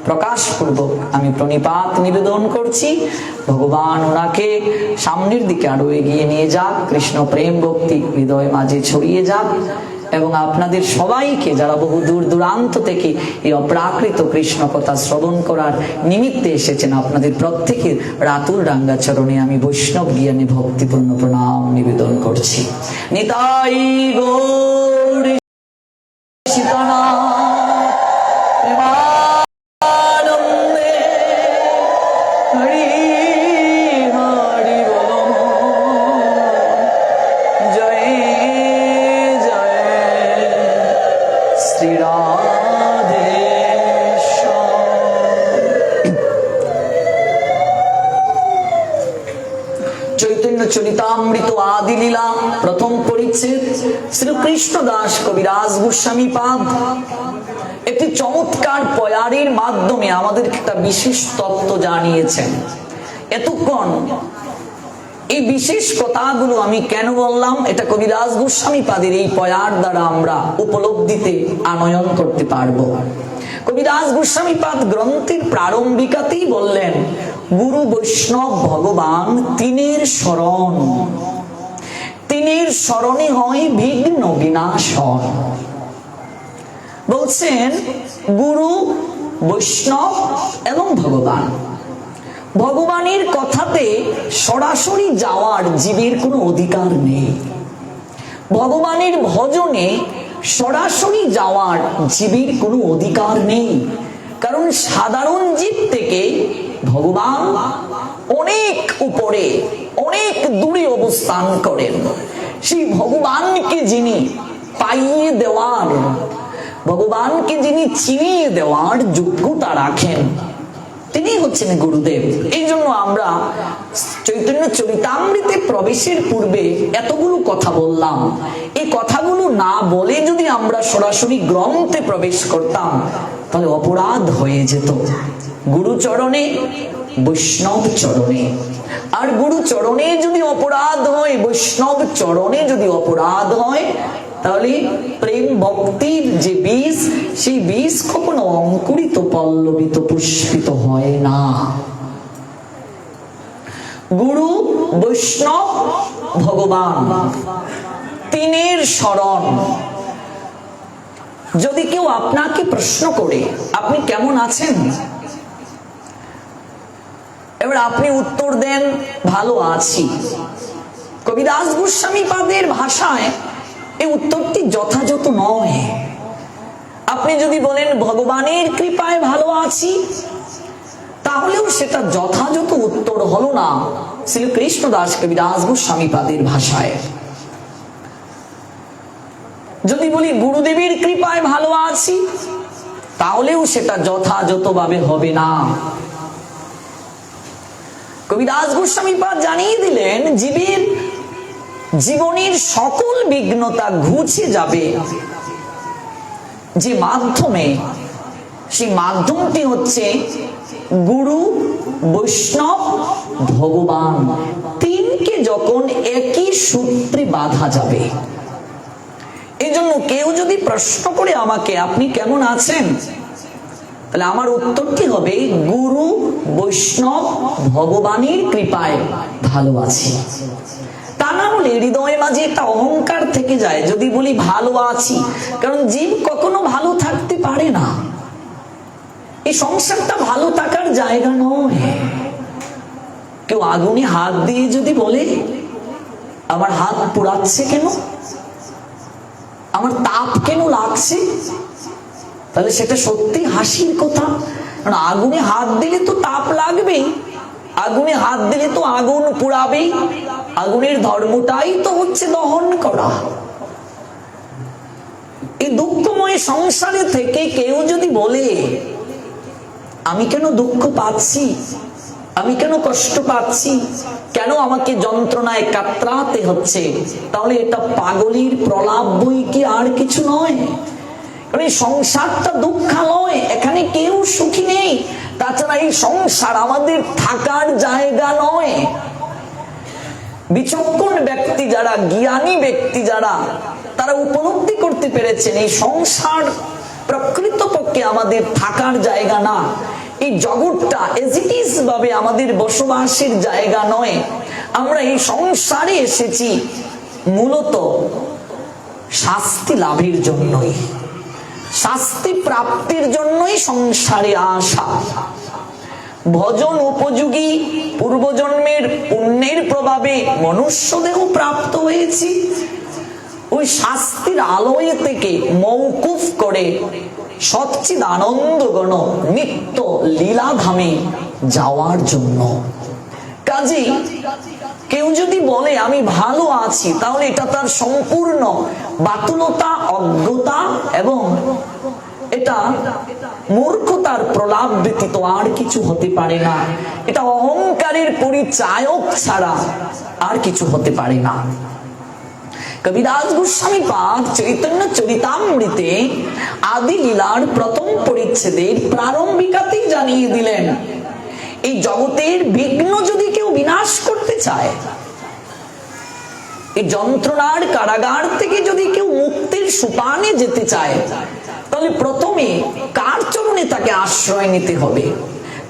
প্রকাশ পূর্বক আমি প্রণিপাত নিবেদন করছি। ভগবান ওনাকে সামনের দিকে আরো এগিয়ে নিয়ে যাক, কৃষ্ণ প্রেম ভক্তি হৃদয় মাঝে ছড়িয়ে যাক এবং আপনাদের সবাইকে, যারা বহু দূর দূরান্ত থেকে এই অপ্রাকৃত কৃষ্ণ কথা শ্রবণ করার নিমিত্তে এসেছেন, আপনাদের প্রত্যেকের রাতুল রাঙ্গা চরণে আমি বৈষ্ণব জ্ঞানে ভক্তিপূর্ণ প্রণাম নিবেদন করছি। নিতাই গৌর সীতানাথ প্রেমানন্দে, হরি হরি বল, জয় জয় শ্রী রাধেশ্বর। চৈতন্য চরিতামৃত আদি লীলা প্রথম পরিচ্ছেদ, শ্রীকৃষ্ণ দাস কবিরাজ গোস্বামী পাদ একটি চমৎকার পয়ারের মাধ্যমে আমাদের একটা বিশেষ তত্ত্ব জানিয়েছেন। এতক্ষণ এই বিশেষ কথাগুলো আমি কেন বললাম, এটা কবিরাজ গোস্বামী পাদের এই পয়ার দ্বারা আমরা উপলব্ধিতে আনয়ন করতে পারবো। কবিরাজ গোস্বামী পাদ গ্রন্থের প্রারম্ভিকাতেই বললেন, গুরু বৈষ্ণব ভগবান তিনের শরণ, তিনের শরণে হয় বিঘ্ন বিনাশন। বলছেন গুরু, বৈষ্ণব এবং ভগবান। ভগবানের কথাতে সরাসরি যাওয়ার জীবের কোনো অধিকার নেই। ভগবানের ভজনে সরাসরি যাওয়ার জীবের কোনো অধিকার নেই, কারণ সাধারণ জীব থেকে ভগবান অনেক উপরে, অনেক দূরে অবস্থান করেন। সেই ভগবানকে যিনি পাইয়ে দেওয়ার, ভগবানকে যিনি চিনিয়ে দেওয়ার যোগ্যতা রাখেন তিনি হচ্ছেন গুরুদেব। এই জন্য আমরা চৈতন্য চরিতামৃতে প্রবেশের পূর্বে এতগুলো কথা বললাম। এই কথাগুলো না বলে যদি আমরা সরাসরি গ্রন্থে প্রবেশ করতাম তাহলে অপরাধ হয়ে যেত। গুরু চরণে, বৈষ্ণব চরণে, আর গুরু চরণে যদি অপরাধ হয়, বৈষ্ণব চরণে যদি অপরাধ হয়, তাহলে প্রেম ভক্তির যে বীজ, সেই বীজ কখনো অঙ্কুরিত, পল্লবিত, পুষ্পিত হয় না। গুরু, বৈষ্ণব, ভগবান তিনের শরণ। যদি কেউ আপনাকে প্রশ্ন করে আপনি কেমন আছেন, এবার আপনি উত্তর দেন ভালো আছি, কবিদাস গোস্বামী পাদের ভাষায় এই উত্তরটি যথাযথ নয়। আপনি যদি বলেন ভগবানের কৃপায় ভালো আছি, তাহলেও সেটা যথাযথ উত্তর হলো না শ্রী কৃষ্ণদাস কবিদাস গোস্বামী পাদের ভাষায়। যদি বলি গুরুদেবের কৃপায় ভালো আছি, তাহলেও সেটা যথাযথভাবে হবে না। কবিদাস গোস্বামী পাদ জানিয়ে দিলেন জীবের জীবনের সকল বিঘ্নতা ঘুচে যাবে যে মাধ্যমে, সেই মাধ্যমটি হচ্ছে গুরু, বৈষ্ণব, ভগবান। তিনকে যখন একই সূত্রে বাঁধা যাবে। এই জন্য কেউ যদি প্রশ্ন করে আমাকে আপনি কেমন আছেন, তাহলে আমার উত্তরটি হবে গুরু, বৈষ্ণব, ভগবানের কৃপায় ভালো আছি। তা না হলে হৃদয়ের মাঝে একটা অহংকার থেকে যায় যদি বলি ভালো আছি, কারণ জীব কখনো ভালো থাকতে পারে না। এই সংসারটা ভালো থাকার জায়গা নয়। কেউ আগুনে হাত দিয়ে যদি বলে আমার হাত পোড়াচ্ছে কেন, আমার তাপ কেন লাগছে, তাহলে সেটা সত্যি হাসির কথা। কারণ আগুনে হাত দিলে তো তাপ লাগবেই, আগুনে হাত দিলে তো আগুন পোড়াবেই। আগুনের ধর্মটাই তো হচ্ছে দহন করা। এই দুঃখময় সংসারে থেকে কেউ যদি বলে আমি কেন দুঃখ পাচ্ছি, আমি কেন কষ্ট পাচ্ছি, কেন আমাকে যন্ত্রণায় কাতরাতে হচ্ছে, তাহলে এটা পাগলির প্রলাপ বই কি আর কিছু নয়। কারণ এই সংসারটা দুঃখালয়, এখানে কেউ সুখী নেই। তাছাড়া এই সংসার আমাদের থাকার জায়গা নয়। বিচক্ষণ ব্যক্তি যারা, জ্ঞানী ব্যক্তি যারা, তারা উপলব্ধি করতে পেরেছেন এই সংসার প্রকৃতপক্ষে আমাদের থাকার জায়গা না। এই জগৎটা এজ ইট ইজ ভাবে আমাদের বসবাসের জায়গা নয়। আমরা এই সংসারে এসেছি মূলত শাস্তি লাভের জন্যই, শাস্তি প্রাপ্তির জন্যই সংসারে আসা। ভজন উপযোগী পূর্বজন্মের পুণ্যের প্রভাবে মনুষ্য দেহ প্রাপ্ত হয়েছি ওই শাস্তির আলোয় থেকে মৌকুফ করে সচ্চিদ আনন্দগণ নিত্য লীলাধামে যাওয়ার জন্য। কাজেই কেউ যদি বলে আমি ভালো আছি, তাহলে এটা তার সম্পূর্ণ বাতুলতা, অজ্ঞতা এবং এটা মূর্খতার প্রলাপ ব্যতীত আর কিছু হতে পারে না। এটা অহংকারের পরিচায়ক ছাড়া আর কিছু হতে পারে না। কবিদাস গোস্বামী পাদ চৈতন্য চরিতামৃতে আদি লীলার প্রথম পরিচ্ছেদের প্রারম্ভিকাতেই জানিয়ে দিলেন এই জগতের বিঘ্ন যদি কেউ বিনাশ করতে চায়, এই যন্ত্রণার কারাগার থেকে যদি কেউ মুক্তির সোপানে যেতে চায়, তাহলে প্রথমে কার চরণে তাকে আশ্রয় নিতে হবে,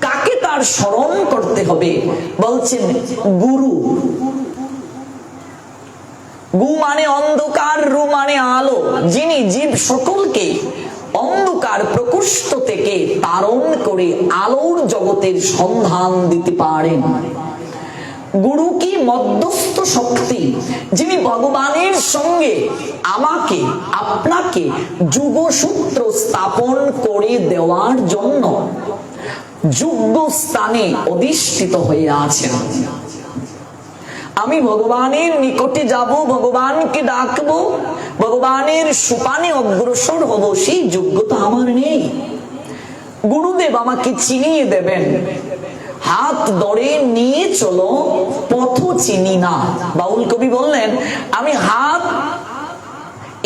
কাকে তার স্মরণ করতে হবে? বলছেন গুরু। গু মানে অন্ধকার, রু মানে আলো, যিনি জীব সকলকে অন্ধকার প্রকোষ্ঠ থেকে তারণ করে আলোর জগতের সন্ধান দিতে পারেন। গুরু কি মধ্যস্থ শক্তি, যিনি ভগবানের সঙ্গে আমাকে আপনাকে যুগসূত্র স্থাপন করে দেওয়ার জন্য যোগ্য স্থানে অধিষ্ঠিত হয়ে আছেন। আমি ভগবানের নিকটে যাব, ভগবানকে ডাকবো, ভগবানের সুপানে অগ্রসর হব সেই যোগ্যতা আমার নেই। গুরুদেব আমাকে চিনিয়ে দেবেন, হাত ধরে নিয়ে চলো পথ চিনি না। বাউল কবি বললেন, আমি হাত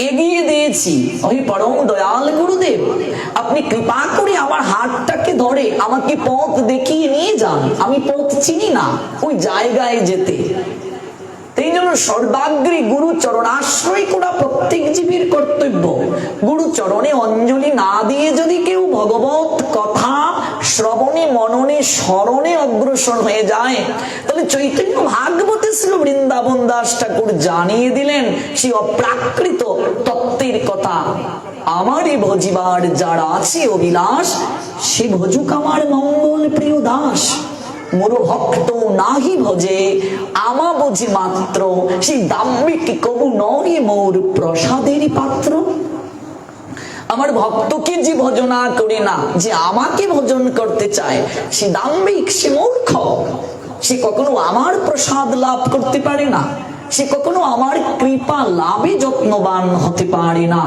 এগিয়ে দিয়েছি, ওই পরম দয়াল গুরুদেব আপনি কৃপা করে আমার হাতটাকে ধরে আমাকে পথ দেখিয়ে নিয়ে যান, আমি পথ চিনি না ওই জায়গায় যেতে। এই জন্য সর্বাগ্রে গুরু চরণাশ্রয় করা প্রত্যেক জীবের কর্তব্য। গুরু চরণে অঞ্জলি না দিয়ে যদি কেউ ভগবত কথা শ্রবণে মননে স্মরণে অগ্রসর হয়ে যায়, তাহলে চৈতন্য ভাগবতে ছিল বৃন্দাবন দাস ঠাকুর জানিয়ে দিলেন সেই অপ্রাকৃত তত্ত্বের কথা। আমারই ভজিবার যার আছে অভিলাষ, সে ভজুক আমার মঙ্গল প্রিয় দাস। মোর ভক্ত নাহি ভজে আমা বোঝে মাত্র, সেই দাম্ভিক কবু নয় মোর প্রসাদেরই পাত্র। আমার ভক্তকে যে ভজনা করে না, যে আমাকে ভজন করতে চায়, সে দাম্ভিক, সে মূর্খ, সে কখনো আমার প্রসাদ লাভ করতে পারে না, সে কখনো আমার কৃপা লাভে যত্নবান হতে পারে না।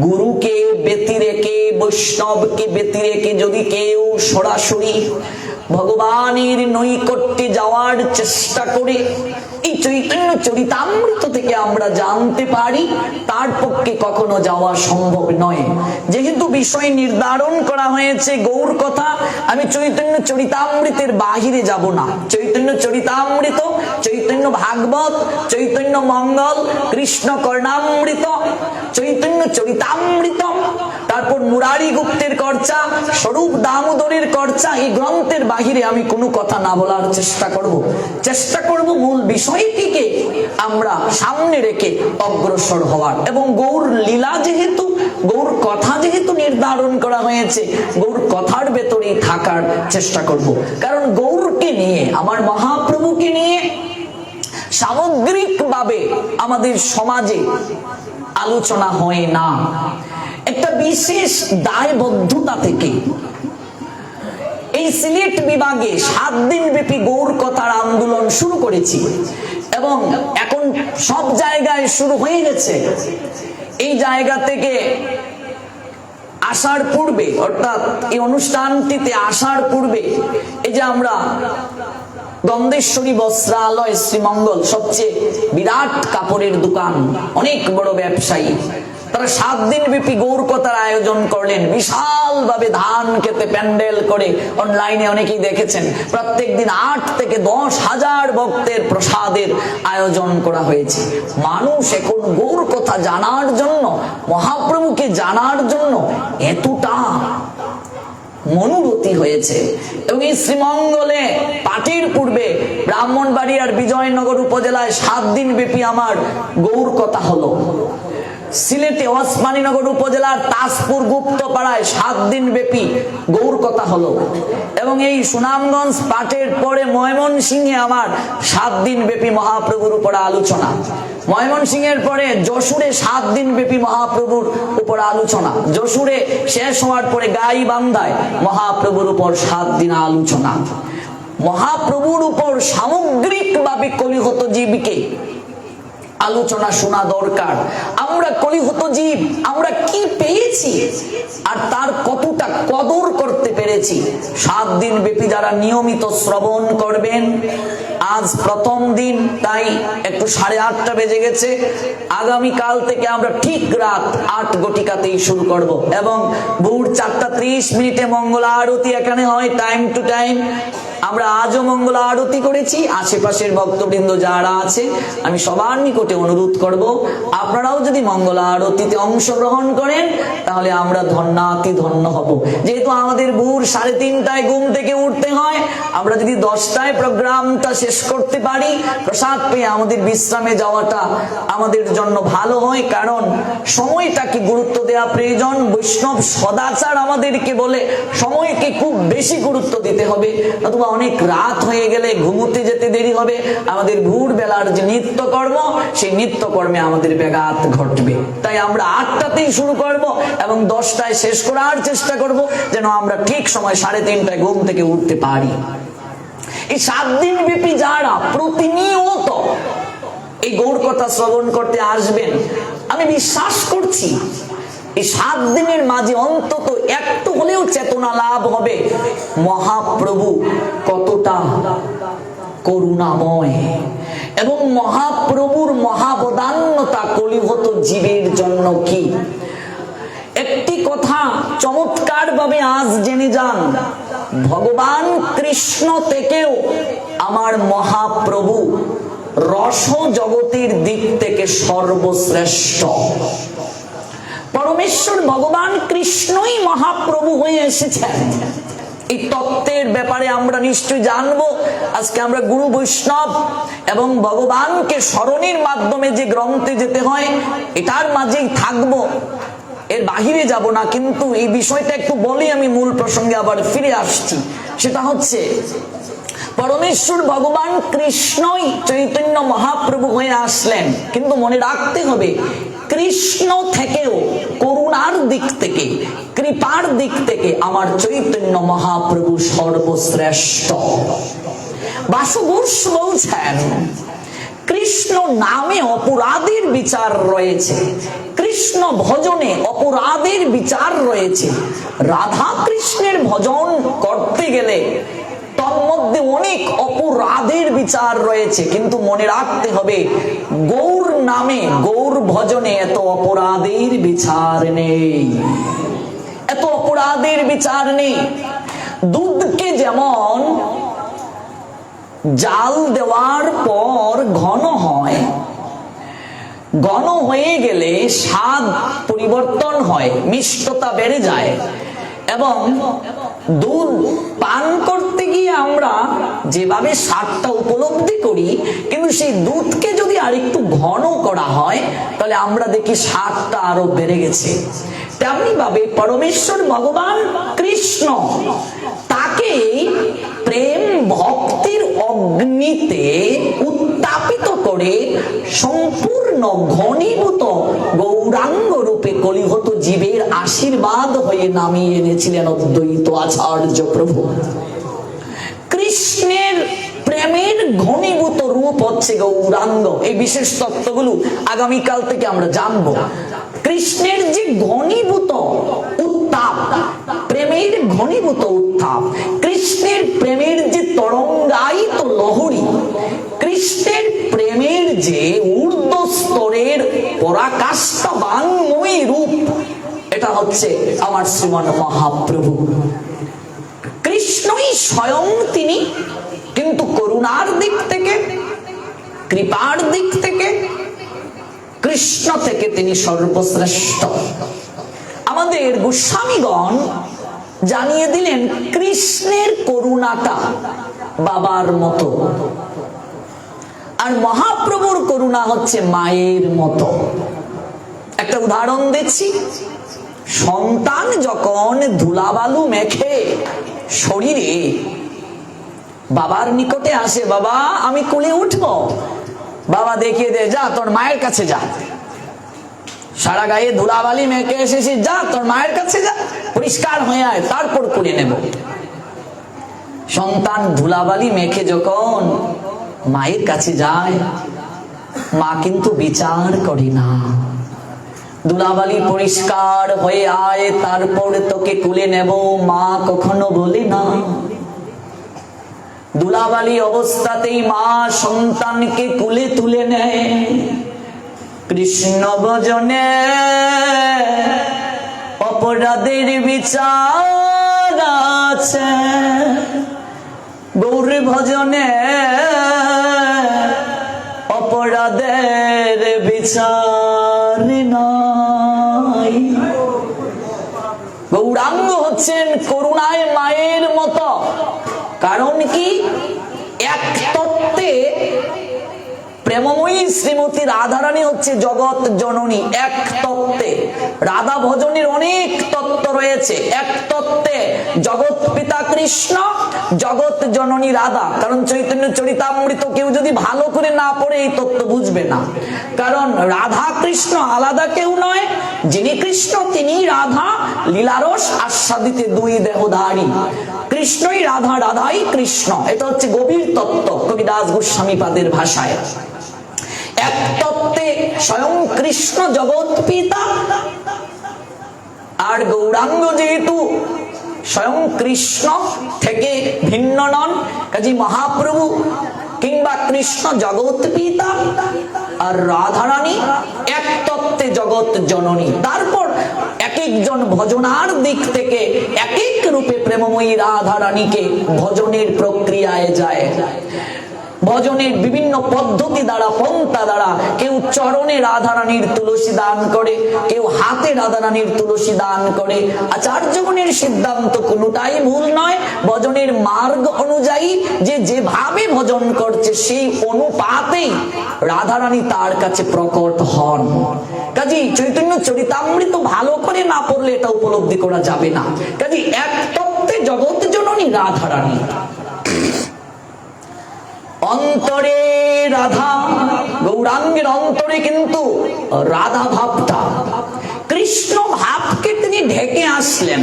গুরুকে ব্যতি রেখে, বৈষ্ণবকে ব্যতি রেখে যদি কেউ সরাসরি ভগবানের নৈকট্যে যাওয়ার চেষ্টা করে, এই চৈতন্য চরিতামৃত থেকে আমরা জানতে পারি তার পক্ষে কখনো যাওয়া সম্ভব নয়। যেহেতু বিষয় নির্ধারণ করা হয়েছে গৌর কথা, আমি চৈতন্য চরিতামৃতের বাহিরে যাব না। চৈতন্য চরিতামৃত, চৈতন্য ভাগবত, চৈতন্য মঙ্গল, কৃষ্ণ কর্ণামৃত, চৈতন্য চরিতামৃত, তারপর মুরারি গুপ্তের কর্চা, স্বরূপ দামোদরের কর্চা, এই গ্রন্থের বাহিরে আমি কোনো কথা না বলার চেষ্টা করব মূল বিষয়টিকে আমরা সামনে রেখে অগ্রসর হওয়ার। এবং গৌর লীলা যেহেতু, গৌর কথা যেহেতু নির্ধারণ করা হয়েছে, গৌর কথার ভেতরেই থাকার চেষ্টা করব। কারণ গৌরকে নিয়ে, আমার মহাপ্রভুকে নিয়ে সামগ্রিকভাবে আমাদের সমাজে আলোচনা হয় না। একটা বিশেষ দায়বদ্ধতা থেকে এই সিলেট বিভাগে 7 দিন ব্যাপী গৌর কথার আন্দোলন শুরু করেছি এবং এখন সব জায়গায় শুরু হয়ে গেছে। এই জায়গা থেকে আসার পূর্বে, অর্থাৎ এই অনুষ্ঠানটিতে আসার পূর্বে, এই যে আমরা গন্ধেশ্বরী বস্ত্রালয় শ্রীমঙ্গল, সবচেয়ে বিরাট কাপড়ের দোকান, অনেক বড় ব্যবসায়ী, তারা 7 দিন ব্যাপী গৌর কথার আয়োজন করলেন। বিশাল ভাবে ধান খেতে প্যান্ডেল করে, অনলাইনে অনেকেই দেখেছেন, প্রত্যেক দিন 8 থেকে 10,000 ভক্তের প্রসাদের আয়োজন করা হয়েছে। মানুষ এখন গৌর কথা জানার জন্য, মহাপ্রভুকে জানার জন্য এতটা মনোরতি হয়েছে। এবং এই শ্রীমঙ্গলে পাটির পূর্বে ব্রাহ্মণবাড়িয়ার বিজয়নগর উপজেলায় 7 দিন ব্যাপী আমার গৌর কথা হলো। সিলেটে ওসমানীনগর উপজেলার তাজপুর গুপ্তপাড়ায় 7 দিন ব্যাপী গৌর কথা হলো। এবং এই সুনামগঞ্জ পাটের পরে ময়মনসিংহে আমার 7 দিন ব্যাপী মহাপ্রভুর উপর আলোচনা। ময়মনসিংহের পরে যশোরে 7 দিন ব্যাপী মহাপ্রভুর উপর আলোচনা। যশোরে শেষ হওয়ার পরে গাইবান্ধায় মহাপ্রভুর উপর 7 দিন আলোচনা। মহাপ্রভুর উপর সামগ্রিকভাবে কলিহত জীবকে আলোচনা শোনা দরকার। আমরা কলিহত জীব, আমরা কি পেয়েছি আর তার কতটা কদর করতে পেরেছি। 7 দিন ব্যাপী যারা নিয়মিত শ্রবণ করবেন, আজ প্রথম দিন, তাই একটু 8:30 বেজে গেছে। আগামীকাল থেকে আমরা ঠিক রাত 8 ঘটিকাতেই শুরু করব এবং ভোর 4:30 মঙ্গল আরতি এখানে হয় টাইম টু টাইম। আমরা আজও মঙ্গল আরতি করেছি। আশেপাশের ভক্তবৃন্দ যারা আছে, আমি সবার নিকটে অনুরোধ করব, আপনারাও যদি মঙ্গল আরতিতে অংশগ্রহণ করেন তাহলে আমরা ধন্যাতি ধন্য হব। যেহেতু আমাদের ভোর 3:30টায় ঘুম থেকে উঠতে হয়, আমরা যদি 10টায় প্রোগ্রামটা শেষ করতে পারি, প্রসাদ পেয়ে আমাদের বিশ্রামে যাওয়াটা আমাদের জন্য ভালো হয়। কারণ সময়টাকে গুরুত্ব দেওয়া প্রয়োজন। বৈষ্ণব সদাচার আমাদেরকে বলে সময়কে খুব বেশি গুরুত্ব দিতে হবে, অথবা অনেক রাত হয়ে গেলে ঘুমোতে যেতে দেরি হবে। আমাদের ভোর বেলার যে নিত্যকর্ম, সেই নিত্যকর্মে আমাদের ব্যাঘাত ঘটবে। তাই আমরা 8টাতেই শুরু করব এবং 10টায় শেষ করার চেষ্টা করব, যেন আমরা ঠিক সময় 3:30টায় ঘুম থেকে উঠতে পারি। এই 7 দিন ব্যাপী যারা প্রতিনিয়ত এই গৌর কথা শ্রবণ করতে আসবেন, আমি বিশ্বাস করছি এই 7 দিনের মাঝে অন্তত একটু হলেও চেতনা লাভ হবে মহাপ্রভু কতটা করুণাময় এবং মহাপ্রভুর মহাবদান্যতা কলিহত জীবের জন্য কি। একটি কথা চমৎকার ভাবে আজ জেনে যান, ভগবান কৃষ্ণ থেকেও আমার মহাপ্রভু রস জগতের দিক থেকে সর্বশ্রেষ্ঠ। পরমেশ্বর ভগবান কৃষ্ণই মহাপ্রভু হয়ে এসেছেন। এই তত্ত্বের ব্যাপারে আমরা নিশ্চয়ই জানবো। আজকে আমরা গুরু বৈষ্ণব এবং ভগবানকে স্মরণের মাধ্যমে যে গ্রন্থে যেতে হয় এটার মাঝেই থাকবো, এর বাহিরে যাব না। কিন্তু এই বিষয়টা একটু বলি, আমি মূল প্রসঙ্গে আবার ফিরে আসছি। সেটা হচ্ছে পরমেশ্বর ভগবান কৃষ্ণই চৈতন্য মহাপ্রভু হয়ে আসলেন, কিন্তু মনে রাখতে হবে কৃষ্ণ থেকেও করুণার দিক থেকে, কৃপার দিক থেকে আমার চৈতন্য মহাপ্রভু সর্বশ্রেষ্ঠ। বাসুঘোষ বলছেন কৃষ্ণ নামে অপরাধের বিচার রয়েছে, কৃষ্ণ ভজনে অপরাধের বিচার রয়েছে। রাধা কৃষ্ণের ভজন করতে গেলে তন্মধ্যে অনেক অপরাধের বিচার রয়েছে, কিন্তু মনে রাখতে হবে গৌর নামে, গৌর ভজনে এত অপরাধের বিচার নেই, এত অপরাধের বিচার নেই। দুধকে যেমন জাল দেওয়ার পর ঘন হয়, ঘন হয়ে গেলে স্বাদ পরিবর্তন হয়, মিষ্টতা বেড়ে যায়, এবং দুধ পান করতে গিয়ে আমরা যেভাবে স্বাদটা উপলব্ধি করি, কিন্তু সেই দুধকে যদি আরেকটু ঘন করা হয় তাহলে আমরা দেখি স্বাদটা আরো বেড়ে গেছে। তেমনি ভাবে পরমেশ্বর ভগবান কৃষ্ণ, তাকে প্রেম ভক্তির অগ্নিতে উত্তাপিত করে সম্পূর্ণ ঘনীভূত গৌরাঙ্গ রূপে কলিহত জীবের আশীর্বাদ হয়ে নামিয়ে এনেছিলেন অদ্বৈত আচার্য প্রভু। কৃষ্ণের প্রেমের ঘনীভূত রূপ হচ্ছে গৌরাঙ্গ। এই বিশেষ তত্ত্বগুলো আগামীকাল থেকে আমরা জানবো। কৃষ্ণের যে ঘনীভূত উত্তাপ, প্রেমের ঘনীভূত উত্তাপ, কৃষ্ণের প্রেমের যে তরঙ্গায়িত লহরী, কৃষ্ণের প্রেমের যে ঊর্ধ্ব স্তরের পরাকাষ্ঠা বাংময়ী রূপ, এটা হচ্ছে আমার শ্রীমান মহাপ্রভু। কৃষ্ণই স্বয়ং তিনি, কিন্তু করুণার দিক থেকে, কৃপার দিক থেকে কৃষ্ণ থেকে তিনি সর্বশ্রেষ্ঠ। আমাদের গোস্বামীগণ জানিয়ে দিলেন কৃষ্ণের করুণাটা বাবার মতো, আর মহাপ্রভুর করুণা হচ্ছে মায়ের মতো। একটা উদাহরণ দিচ্ছি। সন্তান যখন ধুলাবালু মেখে শরীরে বাবার নিকটে আসে, বাবা আমি কোলে উঠবো, বাবা দেখিয়ে দে, যা তোর মায়ের কাছে যা, সারা গায়ে ধুলাবালি মেখে এসেছি, যা তোর মায়ের কাছে যা, পরিষ্কার হয়ে আয়, তারপর কোলে নেব। সন্তান ধুলাবালি মেখে যখন মায়ের কাছে যায়, মা কিন্তু বিচার করে না, ধুলাবালি পরিষ্কার হয়ে আয় তারপর তোকে কোলে নেব, মা কখনো বলে না। ধুলাবালি অবস্থাতেই মা সন্তানকে কোলে তুলে নেয়। কৃষ্ণ ভজনে অপরাধের বিচার আছে, গৌর ভজনে অপরাধের বিচার নাই। গৌরাঙ্গ হচ্ছেন করুণায় মায়ের মতো। কারণ কি? এক তত্ত্বে প্রেমময়ী শ্রীমতী রাধারানী হচ্ছে জগৎ জননী। এক তত্ত্বে রাধা ভজনের অনেক তত্ত্ব রয়েছে, এক তত্ত্বে জগৎ পিতা কৃষ্ণ, জগৎ জননী রাধা। কারণ চৈতন্য চরিতামৃত কেউ যদি ভালো করে না পড়ে এই তত্ত্ব বুঝবে না। কারণ রাধা কৃষ্ণ আলাদা কেউ নয়, যিনি কৃষ্ণ তিনি রাধা, লীলারস আস্বাদিতে দুই দেহধারী। কৃষ্ণই রাধা, রাধাই কৃষ্ণ। এটা হচ্ছে গভীর তত্ত্ব কবিদাস গোস্বামী পাদের ভাষায়। এক তত্ত্বে স্বয়ং কৃষ্ণ জগৎ পিতা, আর গৌরাঙ্গ যেহেতু স্বয়ং কৃষ্ণ থেকে ভিন্ন নন, কাজী মহাপ্রভু কিংবা কৃষ্ণ জগৎ পিতা আর রাধারানী এক তত্ত্বে জগৎ জননী। তারপর এক একজন ভজনার দিক থেকে এক এক রূপে প্রেমময়ী রাধারানীকে ভজনের প্রক্রিয়ায় যায়। ভজনের বিভিন্ন পদ্ধতি দ্বারা, পন্থা দ্বারা, কেউ চরণে রাধারানীর তুলসী দান করে, কেউ হাতে রাধারানীর তুলসী দান করে। আচার্যগণের সিদ্ধান্ত কোনোটাই ভুল নয়। ভজনের মার্গ অনুযায়ী যে যেভাবে ভজন করছে সেই অনুপাতেই রাধারানী তার কাছে প্রকট হন। কাজী চৈতন্য চরিতামৃত ভালো করে না পড়লে এটা উপলব্ধি করা যাবে না। কাজী এক তত্ত্বে জগৎ জননী রাধারানী। অন্তরে রাধা, গৌরাঙ্গের অন্তরে কিন্তু রাধা ভাবটা, কৃষ্ণ ভাবকে তিনি ঢেকে আসলেন।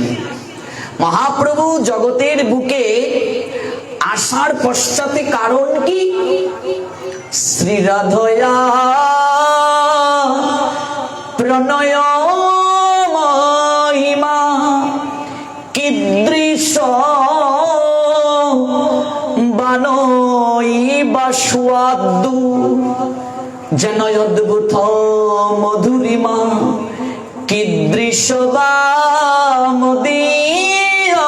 মহাপ্রভু জগতের বুকে আসার পশ্চাতে কারণ কি? শ্রী রাধয়া প্রণয় মহিমা কীদৃশ বানইবাস্বাদু যেন অদ্ভুত মধুরিমা কীদৃশ বা মদীয়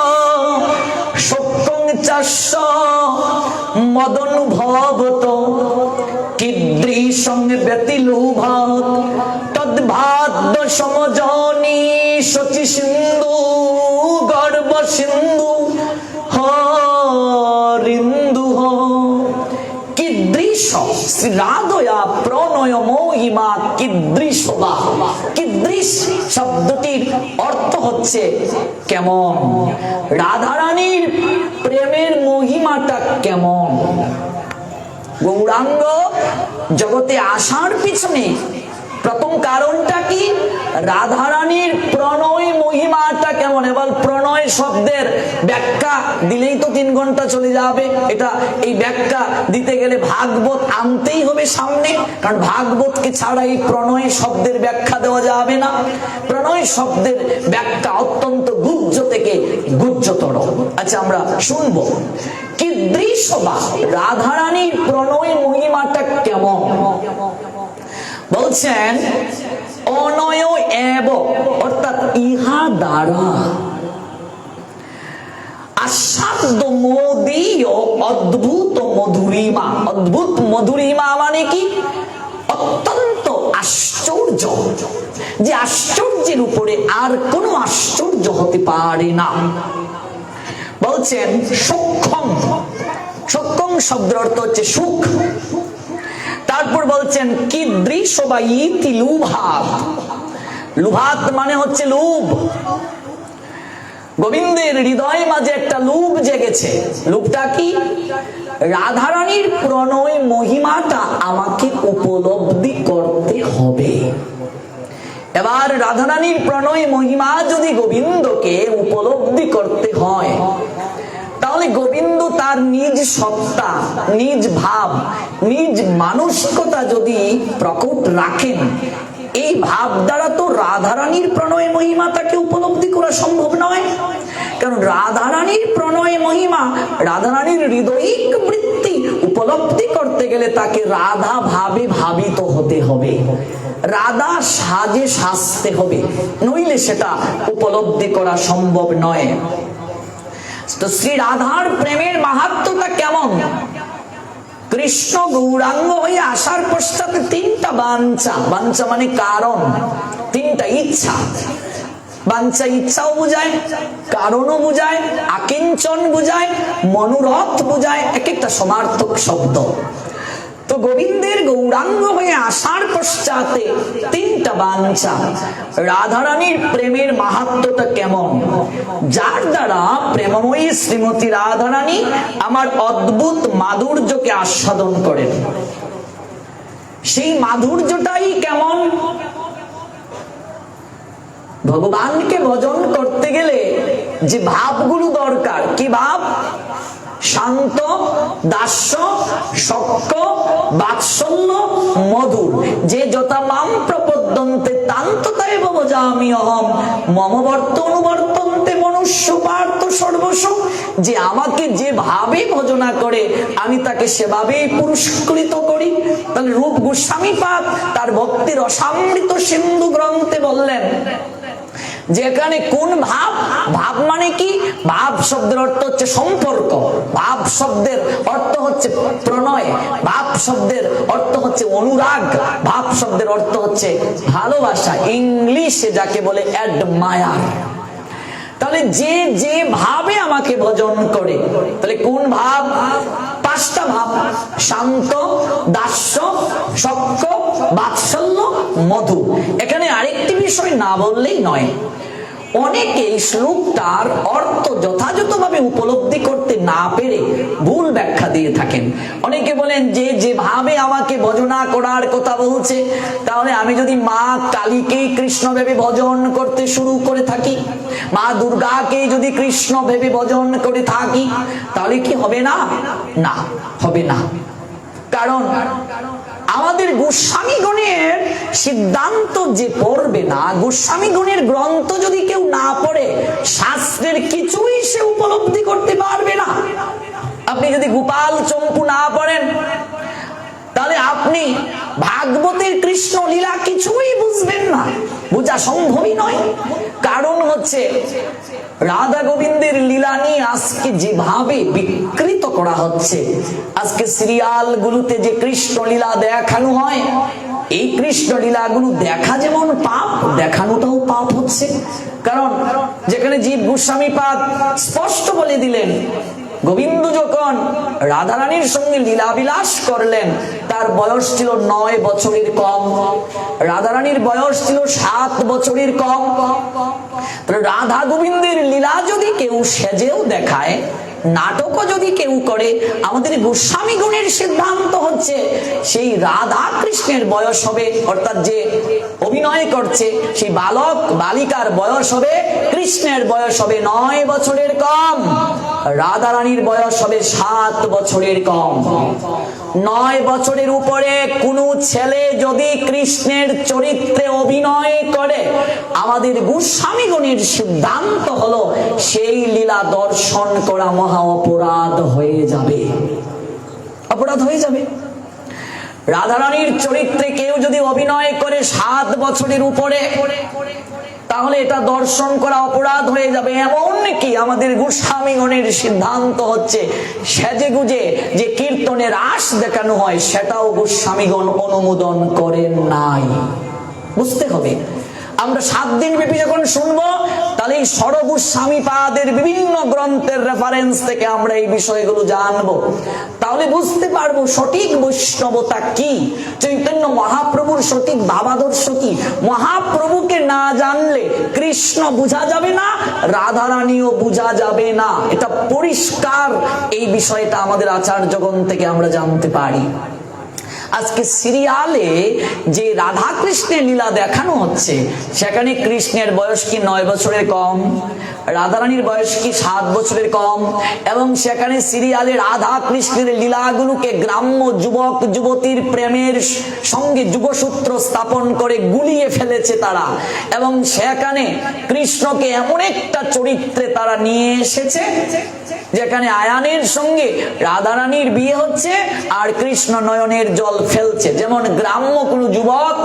সত্যং চাস্য মদনুভবত কীদৃশং ব্যতিলোভাৎ তদ্ভাদ্য সমজনী শচী সিন্ধু গর্ভ সিন্ধু হরিন্দু কীদৃশ শ্রী রাধয়া প্রণয় মহিমা কীদৃশ বা। কীদৃশ শব্দটির অর্থ হচ্ছে কেমন, রাধারানীর প্রেমের মহিমাটা কেমন। গৌরাঙ্গ জগতে আসার পিছনে প্রথম কারণটা কি? রাধারানীর প্রণয় মহিমাটা কেমন। এবার প্রণয় শব্দের ব্যাখ্যা দিলেই তো 3 ঘন্টা চলে যাবে। এটা এই ব্যাখ্যা দিতে গেলে ভাগবত আনতেই হবে সামনে, কারণ ভাগবতকে ছাড়া এই প্রণয় শব্দের ব্যাখ্যা দেওয়া যাবে না। প্রণয় শব্দের ব্যাখ্যা অত্যন্ত গুহ্য থেকে গুহ্যতর। আচ্ছা, আমরা শুনবো কীদৃশ বা, রাধারানীর প্রণয় মহিমাটা কেমন। বলছেন অনয় এব, অর্থাৎ ইহা দ্বারা আস্বাদ্য মোদীয় অদ্ভুত মধুরিমা। অদ্ভুত মধুরিমা মানে কি? অত্যন্ত আশ্চর্য, যে আশ্চর্যের উপরে আর কোনো আশ্চর্য হতে পারে না। বলছেন সূক্ষ্ম, সূক্ষ্ম শব্দের অর্থ হচ্ছে সুখ। তারপর বলছেন কীদৃশ বা ইতি লুভাত। লুভাত মানে হচ্ছে লোভ। গোবিন্দের হৃদয় মাঝে একটা লোভ জেগেছে। লোভটা কি? রাধারানীর প্রণয় মহিমাটা আমাকে উপলব্ধি করতে হবে। এবার রাধারানীর প্রণয় মহিমা যদি গোবিন্দকে উপলব্ধি করতে হয়, তাহলে গোবিন্দ তার নিজ সত্তা, নিজ ভাব, নিজ মানসিকতা যদি প্রকট রাখেন, এই ভাব দ্বারা তো রাধারানীর প্রণয় মহিমা তাকে উপলব্ধি করা সম্ভব নয়। কারণ রাধারানীর প্রণয় মহিমা, রাধারানীর হৃদয়িক বৃত্তি উপলব্ধি করতে গেলে তাকে রাধা ভাবে ভাবিত হতে হবে, রাধা সাজে সাজতে হবে, নইলে সেটা উপলব্ধি করা সম্ভব নয়। তো শ্রী রাধার প্রেমের মাহাত্ম্যটা কেমন? কৃষ্ণ গৌরাঙ্গ হয়ে আসার পশ্চাতে 3টা বাঞ্ছা। বাঞ্ছা মানে কারণ, 3টা ইচ্ছা। বাঞ্ছা ইচ্ছাও বুঝায়, কারণও বুঝায়, আকিঞ্চন বুঝায়, মনোরথ বুঝায়, এক একটা সমার্থক শব্দ। তো গোবিন্দের গৌরাঙ্গ হয়ে আসার পশ্চাতে 3টা বাঞ্ছা। রাধারানীর প্রেমের মাহাত্ম্যটা কেমন? যার দ্বারা প্রেমময়ী শ্রীমতী রাধারানী আমার অদ্ভুত মাধুর্যকে আস্বাদন করেন। সেই মাধুর্যটাই কেমন? ভগবানকে ভজন করতে গেলে যে ভাবগুলো দরকার, কি ভাব? শান্ত, দাস্য, সখ্য, বাৎসল্য, মধুর। যে যথা মাম প্রপদ্যন্তে তান্ততায় ভজামি অহম মম বর্ত অনুবর্তন্তে মনুষ্য পার্থ সর্বস্ব। যে আমাকে যেভাবে ভজনা করে আমি তাকে সেভাবেই পুরস্কৃত করি। তাহলে রূপ গোস্বামীপাদ তার ভক্তির রসামৃত সিন্ধু গ্রন্থে বললেন যেখানে কোন ভাব, ভাব মানে কি? ভাব শব্দের অর্থ হচ্ছে সম্পর্ক, ভাব শব্দের অর্থ হচ্ছে প্রণয়, ভাব শব্দের অর্থ হচ্ছে অনুরাগ, ভাব শব্দের অর্থ হচ্ছে ভালোবাসা, ইংলিশে যাকে বলে অ্যাডমায়ার। তাহলে যে যে ভাবে আমাকে ভজন করে, তাহলে কোন ভাব? পাঁচটা ভাব, শান্ত, দাস্য, সখ্য, বাৎসল্য, মধু। এখানে আরেকটি বিষয় না বললেই নয়, অনেকে এই শ্লোকটার অর্থ যথাযথভাবে উপলব্ধি করতে না পেরে ভুল ব্যাখ্যা দিয়ে থাকেন। অনেকে বলেন যে যেভাবে আমাকে ভজনা করার কথা বলছে, তাহলে আমি যদি মা কালীকেই কৃষ্ণ ভেবে ভজন করতে শুরু করে থাকি, মা দুর্গাকেই যদি কৃষ্ণ ভেবে ভজন করে থাকি, তাহলে কি হবে না? না, হবে না। কারণ আমাদের গোস্বামীগণের সিদ্ধান্ত যে পড়বে না, গোস্বামীগণের গ্রন্থ যদি কেউ না পড়ে, শাস্ত্রের কিছুই সে উপলব্ধি করতে পারবে না। আপনি যদি গোপাল চম্পু না পড়েন, তাহলে আপনি ভাগবতের কৃষ্ণ লীলা কিছুই বুঝবেন না, বোঝা সম্ভবই নয়। কারণ হচ্ছে রাধা গোবিন্দের লীলা নিয়ে আজকে যেভাবে বিকৃত করা হচ্ছে, আজকে সিরিয়াল গুলোতে যে কৃষ্ণ লীলা দেখানো হয়, এই কৃষ্ণ লীলাগুলো দেখা যেমন পাপ, দেখানোটাও পাপ হচ্ছে। কারণ যেখানে জীব গোস্বামীপাদ স্পষ্ট বলে দিলেন, গোবিন্দ যখন রাধারানীর সঙ্গে লীলাবিলাস করলেন, তার বয়স ছিল 9 বছরের কম, রাধারানীর বয়স ছিল 7 বছরের কম। রাধা গোবিন্দের লীলা যদি কেউ সেজেও দেখায়, নাটকও যদি কেউ করে, আমাদের গোস্বামী গুণের সিদ্ধান্ত হচ্ছে সেই রাধা কৃষ্ণের বয়স হবে, অর্থাৎ যে অভিনয় করছে সেই বালক বালিকার বয়স হবে, কৃষ্ণের বয়স হবে 9 বছরের কম, রাধা রানীর বয়স হবে 7 বছরের কম। 9 বছরের উপরে কোনো ছেলে যদি কৃষ্ণের চরিত্রে অভিনয় করে, আমাদের গোস্বামীগণের সিদ্ধান্ত হলো সেই লীলা দর্শন করা মহা অপরাধ হয়ে যাবে, অপরাধ হয়ে যাবে। রাধারানীর চরিত্রে কেউ যদি অভিনয় করে 7 বছরের উপরে, তাহলে এটা দর্শন করা অপরাধ হয়ে যাবে। এমন কি আমাদের গোস্বামীগণের সিদ্ধান্ত হচ্ছে সেজে গুজে যে কীর্তনের রাস দেখানো হয়, সেটাও গোস্বামীগণ অনুমোদন করেন নাই। বুঝতে হবে, আমরা 7 দিন ব্যাপী যখন শুনবো, তাহলে এই সরগোস্বামীপাদের বিভিন্ন গ্রন্থের রেফারেন্স থেকে আমরা এই বিষয়গুলো জানবো, তাহলে বুঝতে পারবো সঠিক বৈষ্ণবতা কি, চৈতন্য মহাপ্রভুর সঠিক ভাবাদর্শ কি। মহাপ্রভুকে না জানলে কৃষ্ণ বোঝা যাবে না, রাধারানীও বোঝা যাবে না, এটা পরিষ্কার। এই বিষয়টা আমাদের আচার্যগণ থেকে আমরা জানতে পারি। আজকে সিরিয়ালে যে রাধা কৃষ্ণের লীলা দেখানো হচ্ছে, সেখানে কৃষ্ণের বয়স কি 9 বছরের কম, রাধারানীর বয়স কি 7 বছরের কম, এবং সেখানে সিরিয়ালে রাধা কৃষ্ণের লীলাগুলোকে গ্রাম্য যুবক যুবতীর প্রেমের সঙ্গে যুগসূত্র স্থাপন করে গুলিয়ে ফেলেছে তারা, এবং সেখানে কৃষ্ণকে এমন একটা চরিত্রে তারা নিয়ে এসেছে যেখানে আয়ানের সঙ্গে রাধারানীর বিয়ে হচ্ছে আর কৃষ্ণ নয়নের জল ফেলছে। যেমন গ্রাম্য কোন যুবক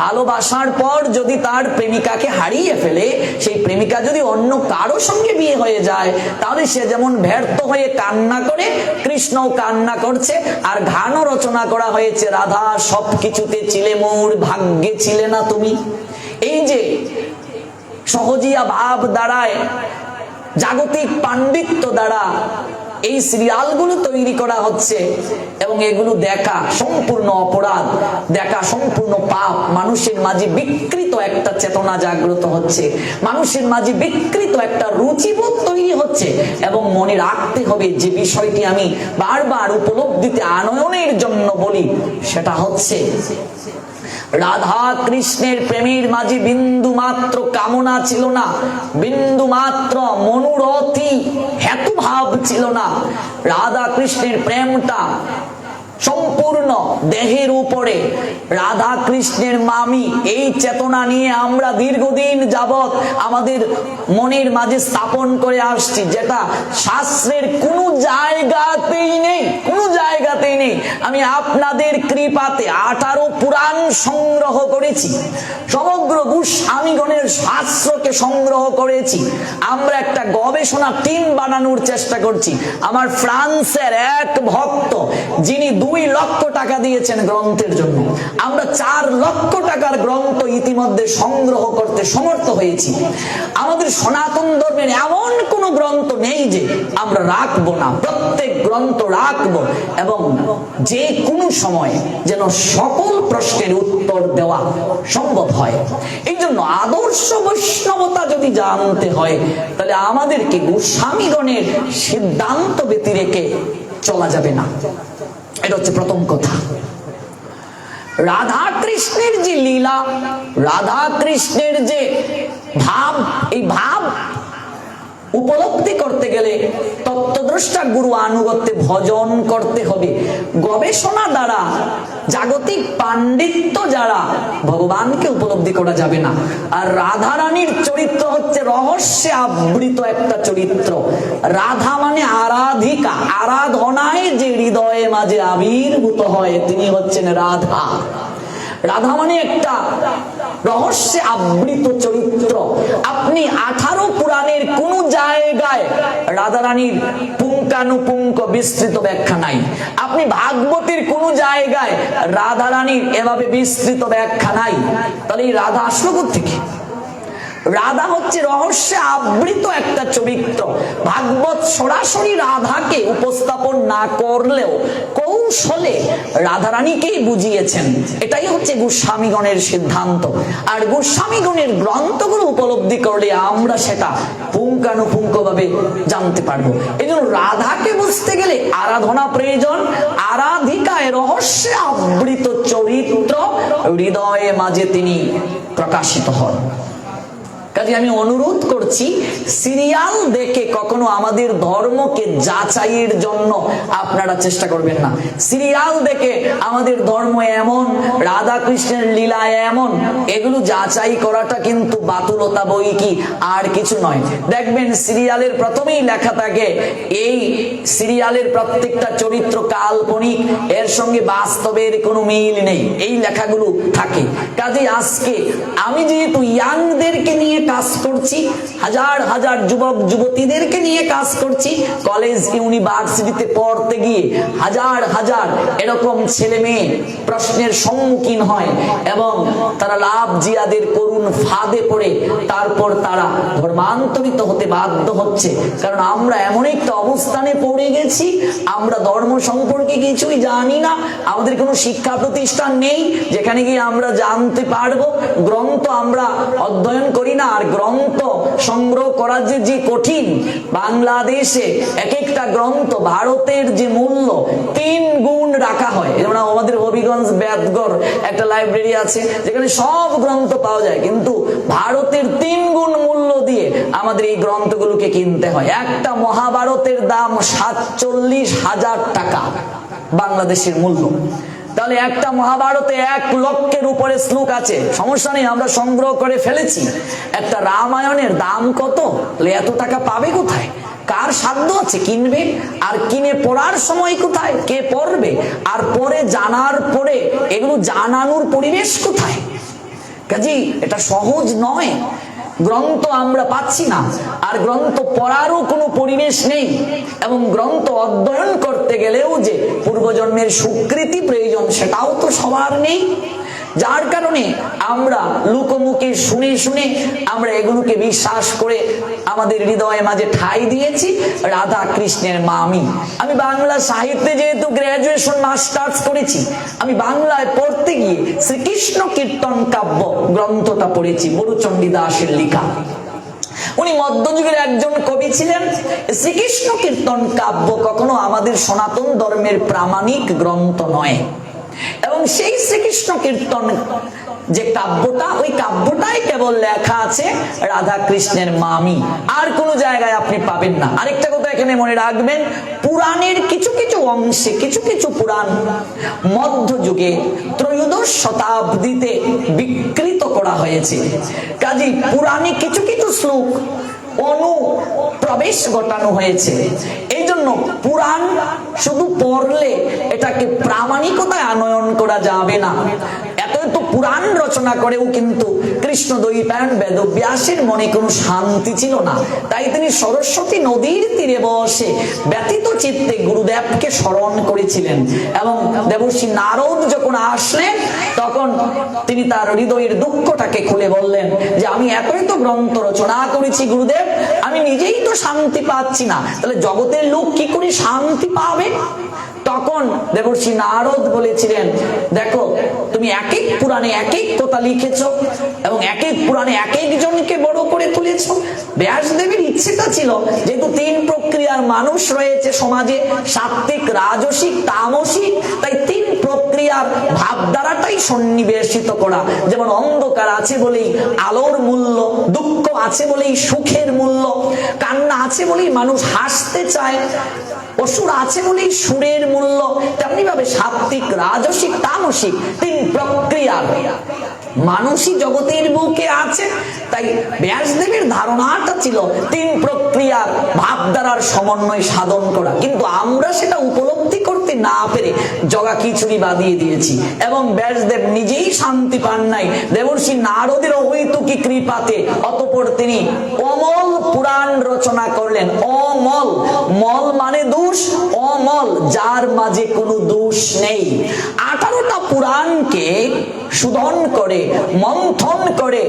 ভালোবাসার পর যদি তার প্রেমিকাকে হারিয়ে ফেলে, সেই প্রেমিকা যদি অন্য কারো সঙ্গে বিয়ে হয়ে যায়, তাহলে সে যেমন ব্যর্থ হয়ে কান্না করে, কৃষ্ণও কান্না করছে। আর গানও রচনা করা হয়েছে, রাধা সবকিছুতে ছিলে মোর, ভাগ্যে ছিলে না তুমি। এই যে সহজিয়া ভাব দ্বারায়, জাগতিক পাণ্ডিত্য দ্বারা এই সিরিয়ালগুলো তৈরি করা হচ্ছে, এবং এগুলো দেখা সম্পূর্ণ অপরাধ, দেখা সম্পূর্ণ পাপ। মানুষের মাঝে বিকৃত একটা চেতনা জাগ্রত হচ্ছে, মানুষের মাঝে বিকৃত একটা রুচিবোধ তৈরি হচ্ছে। এবং মনে রাখতে হবে যে বিষয়টি আমি বারবার উপলব্ধিতে আনয়নের জন্য বলি, সেটা হচ্ছে রাধা কৃষ্ণের প্রেমের মাঝে বিন্দু মাত্র কামনা ছিল না, বিন্দু মাত্র মনোরথী হেতু ভাব ছিল না। রাধা কৃষ্ণের প্রেমটা সম্পূর্ণ দেহের উপরে। রাধা কৃষ্ণের মামি এই চেতনা নিয়ে আমরা দীর্ঘদিন যাবৎ আমাদের মনের মাঝে স্থাপন করে আসছি, যেটা শাস্ত্রের কোনো জায়গাতেই নেই, কোনো জায়গাতেই নেই। আমি আপনাদের কৃপাতে 18 পুরাণ সংগ্রহ করেছি, সমগ্র গোস্বামীগণের শাস্ত্রকে সংগ্রহ করেছি। আমরা একটা গবেষণা টিম বানানোর চেষ্টা করছি। আমার ফ্রান্সের এক ভক্ত, যিনি 2 লক্ষ টাকা দিয়েছেন গ্রন্থের জন্য, আমরা 4 লক্ষ টাকার গ্রন্থ ইতিমধ্যে সংগ্রহ করতে সমর্থ হয়েছি। আমাদের সনাতন ধর্মের এমন কোন গ্রন্থ নেই যে আমরা রাখবো না, প্রত্যেক গ্রন্থ রাখবো, এবং যে কোনো সময় যেন সকল প্রশ্নের উত্তর দেওয়া সম্ভব হয়। এই জন্য আদর্শ বৈষ্ণবতা যদি জানতে হয়, তাহলে আমাদেরকে গোস্বামীগণের সিদ্ধান্ত ব্যতি রেখে চলা যাবে না। এটা হচ্ছে প্রথম কথা। রাধা কৃষ্ণের যে লীলা, রাধা কৃষ্ণের যে ভাব, এই ভাব উপলব্ধি করতে গেলে তত্ত্বদ্রষ্টা গুরু আনুগত্যে ভজন করতে হবে। গবেষণা দ্বারা, জাগতিক পাণ্ডিত্য যারা, ভগবানকে উপলব্ধি করা যাবে না। আর রাধা রানীর চরিত্র হচ্ছে রহস্যে আবৃত একটা চরিত্র। রাধা মানে আরাধিকা, আরাধনায় যে হৃদয়ে মাঝে আবির্ভূত হয় তিনি হচ্ছেন রাধা। রাধা মানে একটা রহস্যে আবৃত চরিত্র। আপনি 18 পুরাণের কোন জায়গায় রাধা রানীর পুঙ্খানুপুঙ্খ বিস্তৃত ব্যাখ্যা নাই। আপনি ভাগবতের কোন জায়গায় রাধা রানীর এভাবে বিস্তৃত ব্যাখ্যা নাই। তাহলে এই রাধা আসলো কোত্থেকে? রাধা হচ্ছে রহস্যে আবৃত একটা চরিত্র। ভাগবত সরাসরি রাধাকে উপস্থাপন না করলেও কৌশলে রাধারানীকেই বুঝিয়েছেন। এটাই হচ্ছে গোস্বামীগণের সিদ্ধান্ত। আর গোস্বামীগণের গ্রন্থগুলো উপলব্ধি করলে আমরা সেটা পুঙ্খানুপুঙ্খ ভাবে জানতে পারবো। এই জন্য রাধাকে বুঝতে গেলে আরাধনা প্রয়োজন। আরাধিকায় রহস্যে আবৃত চরিত্র, হৃদয়ে মাঝে তিনি প্রকাশিত হন। কাজে আমি অনুরোধ করছি, সিরিয়াল দেখে কখনো আমাদের ধর্মকে যাচাইয়ের জন্য আপনারা চেষ্টা করবেন না। সিরিয়াল দেখে আমাদের ধর্ম এমন, রাধা কৃষ্ণের লীলা এমন, এগুলো যাচাই করাটা কিন্তু বাতুলতা, বই কি আর কিছু নয়। দেখবেন সিরিয়ালের প্রথমেই লেখা থাকে এই সিরিয়ালের প্রত্যেকটা চরিত্র কাল্পনিক, এর সঙ্গে বাস্তবের কোনো মিল নেই, এই লেখাগুলো থাকে। কাজে আজকে আমি যেহেতু ইয়াংদেরকে নিয়ে কাজ করছি, হাজার হাজার যুবক যুবতীদেরকে নিয়ে কাজ করছি, কলেজ ইউনিভার্সিটিতে পড়তে গিয়ে হাজার হাজার এরকম ছেলে মেয়ে প্রশ্নের সম্মুখীন হয় এবং তারা লাভ জিয়াদের করুণ ফাঁদে পড়ে তারপর তারা ধর্মান্তরিত হতে বাধ্য হচ্ছে। কারণ আমরা এমন একটা অবস্থানে পড়ে গেছি, আমরা ধর্ম সম্পর্কে কিছুই জানি না, আমাদের কোনো শিক্ষা প্রতিষ্ঠান নেই যেখানে গিয়ে আমরা জানতে পারবো। গ্রন্থ আমরা অধ্যয়ন করি না, আর গ্রন্থ সংগ্রহ করা যে কঠিন। বাংলাদেশে এক একটা গ্রন্থ ভারতের যে মূল্য 3 গুণ রাখা হয়। যেমন আমাদের হবিগঞ্জ বেদগড় একটা লাইব্রেরি আছে যেখানে সব গ্রন্থ পাওয়া যায়, কিন্তু ভারতের 3 গুণ মূল্য দিয়ে আমাদের এই গ্রন্থগুলোকে কিনতে হয়। একটা মহাভারতের দাম 47,000 টাকা বাংলাদেশের মূল্য। তাহলে একটা মহাভারতে 1 লক্ষের উপরে শ্লোক আছে, সমস্যা নেই, আমরা সংগ্রহ করে ফেলেছি। একটা রামায়ণের দাম কত? এত টাকা পাবে কোথায়? কার সাধ্য আছে কিনবে? আর কিনে পড়ার সময় কোথায়? কে পড়বে? আর পরে জানার পরে এগুলো জানানোর পরিবেশ কোথায়? কাজেই এটা সহজ নয়। গ্রন্থ আমরা পাচ্ছি না, আর গ্রন্থ পড়ারও কোনো পরিবেশ নেই, এবং গ্রন্থ অধ্যয়ন করতে গেলেও যে পূর্বজন্মের স্বীকৃতি প্রয়োজন সেটাও তো সবার নেই। যার কারণে আমরা লোকমুখে শুনে শুনে আমরা এগুলোকে বিশ্বাস করে আমাদের হৃদয়ে মাঝে ঠাঁই দিয়েছি রাধা কৃষ্ণের মা আমি বাংলা সাহিত্যে যেহেতু গ্রাজুয়েশন মাস্টার্স করেছি, আমি বাংলায় পড়তে গিয়ে শ্রীকৃষ্ণ কীর্তন কাব্য গ্রন্থটা পড়েছি, বড়ুচণ্ডী দাসের লেখা। উনি মধ্যযুগের একজন কবি ছিলেন। শ্রীকৃষ্ণ কীর্তন কাব্য কখনো আমাদের সনাতন ধর্মের প্রামাণিক গ্রন্থ নয়, এবং সেই শ্রীকৃষ্ণ কীর্তন যে কাব্যটা, ওই কাব্যটাই কেবল লেখা আছে রাধা কৃষ্ণের মামি, আর কোন জায়গায় আপনি পাবেন না। আরেকটা কথা এখানে মনে রাখবেন, পুরাণের কিছু কিছু অংশে, কিছু কিছু পুরাণ মধ্যযুগে ত্রয়োদশ শতাব্দীতে বিকৃত করা হয়েছে। কাজী পুরাণে কিছু কিছু শ্লোক অনুপ্রবেশ ঘটানো হয়েছে। এই জন্য পুরাণ শুধু পড়লে এটাকে প্রামাণিকতায় আনয়ন করা যাবে না। এত এত পুরাণ রচনা করেও কিন্তু কৃষ্ণ দ্বৈপায়ন বেদব্যাসের মনে কোনো শান্তি ছিল না। তাই তিনি সরস্বতী নদীর তীরে বসে ব্যতীত চিত্তে গুরুদেবকে স্মরণ করেছিলেন, এবং দেবর্ষি নারদ যখন আসলেন তখন তিনি তার হৃদয়ের দুঃখটাকে খুলে বললেন যে আমি এতই তো গ্রন্থ রচনা করেছি গুরুদেব, আমি নিজেই তো শান্তি পাচ্ছি না, তাহলে জগতের লোক কি করে শান্তি পাবে? তখন দেবর্ষি নারদ বলেছিলেন, দেখো তুমি এক এক পুরাণে এক এক কথা লিখেছো এবং এক এক পুরাণে এক একজনকে বড় করে তুলেছ। ব্যাসদেবের ইচ্ছেটা ছিল, যেহেতু তিন প্রক্রিয়ার মানুষ রয়েছে সমাজে, সাত্ত্বিক, রাজসিক, তামসিক, তাই তিন প্রক্রিয়ার ভাবধারাটাই সন্নিবেশিত করা। যেমন অন্ধকার আছে বলেই আলোর মূল্য, দুঃখ আছে বলেই সুখের মূল্য, কান্না আছে বলেই মানুষ হাসতে চায়, অসুর আছে বলেই সুরের মূল্য, তেমনি ভাবে সাত্ত্বিক, রাজসিক, তামসিক তিন প্রক্রিয়ার মানুষই জগতের বুকে আছে। তাই ব্যাসদেবের ধারণাটা ছিল তিন প্রক্রিয়ার ভাবধারার সমন্বয় সাধন করা, কিন্তু আমরা সেটা উপলব্ধি করতে না পেরে জগা খিচুড়ি বাদিয়ে দিয়েছি এবং ব্যাসদেব নিজেই শান্তি পান নাই। দেবর্ষি নারদের অহৈতুকী কৃপাতে অতঃপর তিনি অমল পুরাণ রচনা করলেন। অমল, মল মানে দোষ, অমল যার মাঝে কোনো দোষ নেই। 18টা পুরাণকে শোধন করে, মন্থন করে,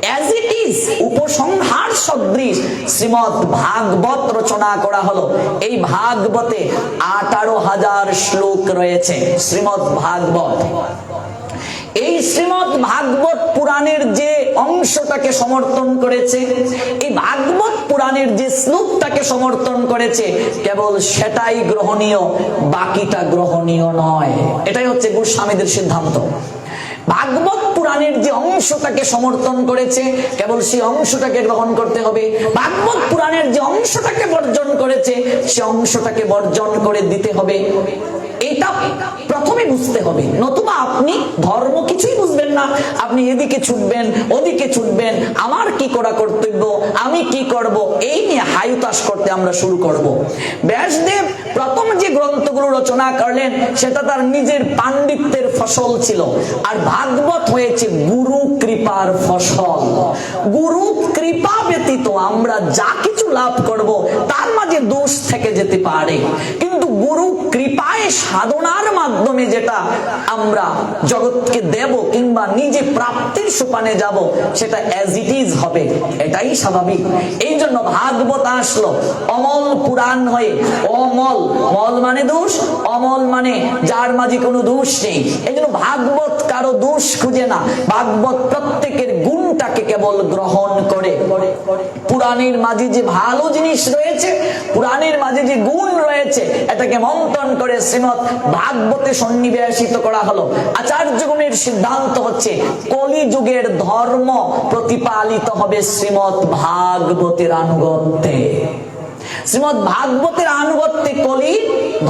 অ্যাজ ইট ইজ উপসংহার সদৃশ শ্রীমৎ ভাগবত রচনা করা হলো। এই ভাগবতে 18,000 শ্লোক রয়েছে। শ্রীমৎ ভাগবত, এই শ্রীমৎ ভাগবত পুরাণের যে অংশটাকে সমর্থন করেছে, এই ভাগবত পুরাণের যে শ্লোকটাকে সমর্থন করেছে, কেবল সেটাই গ্রহণীয়, বাকিটা গ্রহণীয় নয়। এটাই হচ্ছে গোস্বামীদের সিদ্ধান্ত। ভাগবত পুরাণের যে অংশটাকে সমর্থন করেছে, কেবল সেই অংশটাকে গ্রহণ করতে হবে। ভাগবত পুরাণের যে অংশটাকে বর্জন করেছে, সে অংশটাকে বর্জন করে দিতে হবে। এটা প্রথমে বুঝতে হবে, নতুবা আপনি ধর্ম কিছুই বুঝবেন না। আপনি এদিকে ছুটবেন, ওদিকে ছুটবেন, আমার কি করা কর্তব্য, আমি কি করব, এই নিয়ে হায়ুতাস করতে আমরা শুরু করব। ব্যাসদেব প্রথম যে গ্রন্থগুলো রচনা করলেন সেটা তার নিজের পাণ্ডিত্যের ফসল ছিল, আর ভাগবত হয়েছে গুরু কৃপার ফসল। গুরু কৃপা ব্যতীত আমরা যা কিছু লাভ করব তার মাঝে দোষ থেকে যেতে পারে, কিন্তু গুরু কৃপায় সাধনার মাধ্যমে যেটা আমরা জগৎকে দেব কিংবা নিজে প্রাপ্তির সোপানে যাব, সেটা অ্যাজ ইট ইজ হবে, এটাই স্বাভাবিক। এই জন্য ভাগবত আসলো অমল পুরাণ হয়ে। অমল, মল মানে দোষ, অমল মানে যার মাঝে কোনো দোষ নেই। এই জন্য ভাগবত কারো দোষ খুঁজে না, ভাগবত প্রত্যেকের গুণটাকে কেবল গ্রহণ করে। পুরাণের মাঝে যে ভালো জিনিস রয়েছে, পুরাণের মাঝে যে গুণ রয়েছে, এটাকে মন্থন করে শ্রীমৎ ভাগবতে সন্নিবেশিত করা হলো। আচার্যগণের সিদ্ধান্ত হচ্ছে কলিযুগের ধর্ম প্রতিপালিত হবে শ্রীমৎ ভাগবতের আনুগত্যে। শ্রীমৎ ভাগবতের আনুগত্যে কলি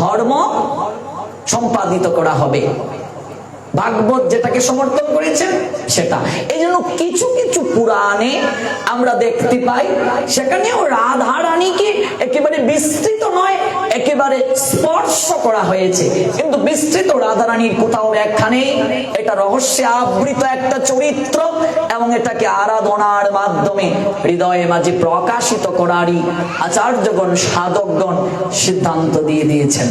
ধর্ম সম্পাদিত করা হবে। ভাগবত যেটাকে সমর্থন করেছেন সেটা। এই জন্য কিছু কিছু পুরাণে আমরা দেখতে পাই সেখানেও রাধা রানীকে একেবারে বিস্তৃত নয়, একেবারে স্পর্শ করা হয়েছে, কিন্তু বিস্তৃত রাধা রানীর কোথাও ব্যাখ্যা নেই। এটা রহস্যে আবৃত একটা চরিত্র এবং এটাকে আরাধনার মাধ্যমে হৃদয়ে মাঝে প্রকাশিত করারই আচার্যগণ, সাধকগণ সিদ্ধান্ত দিয়ে দিয়েছেন।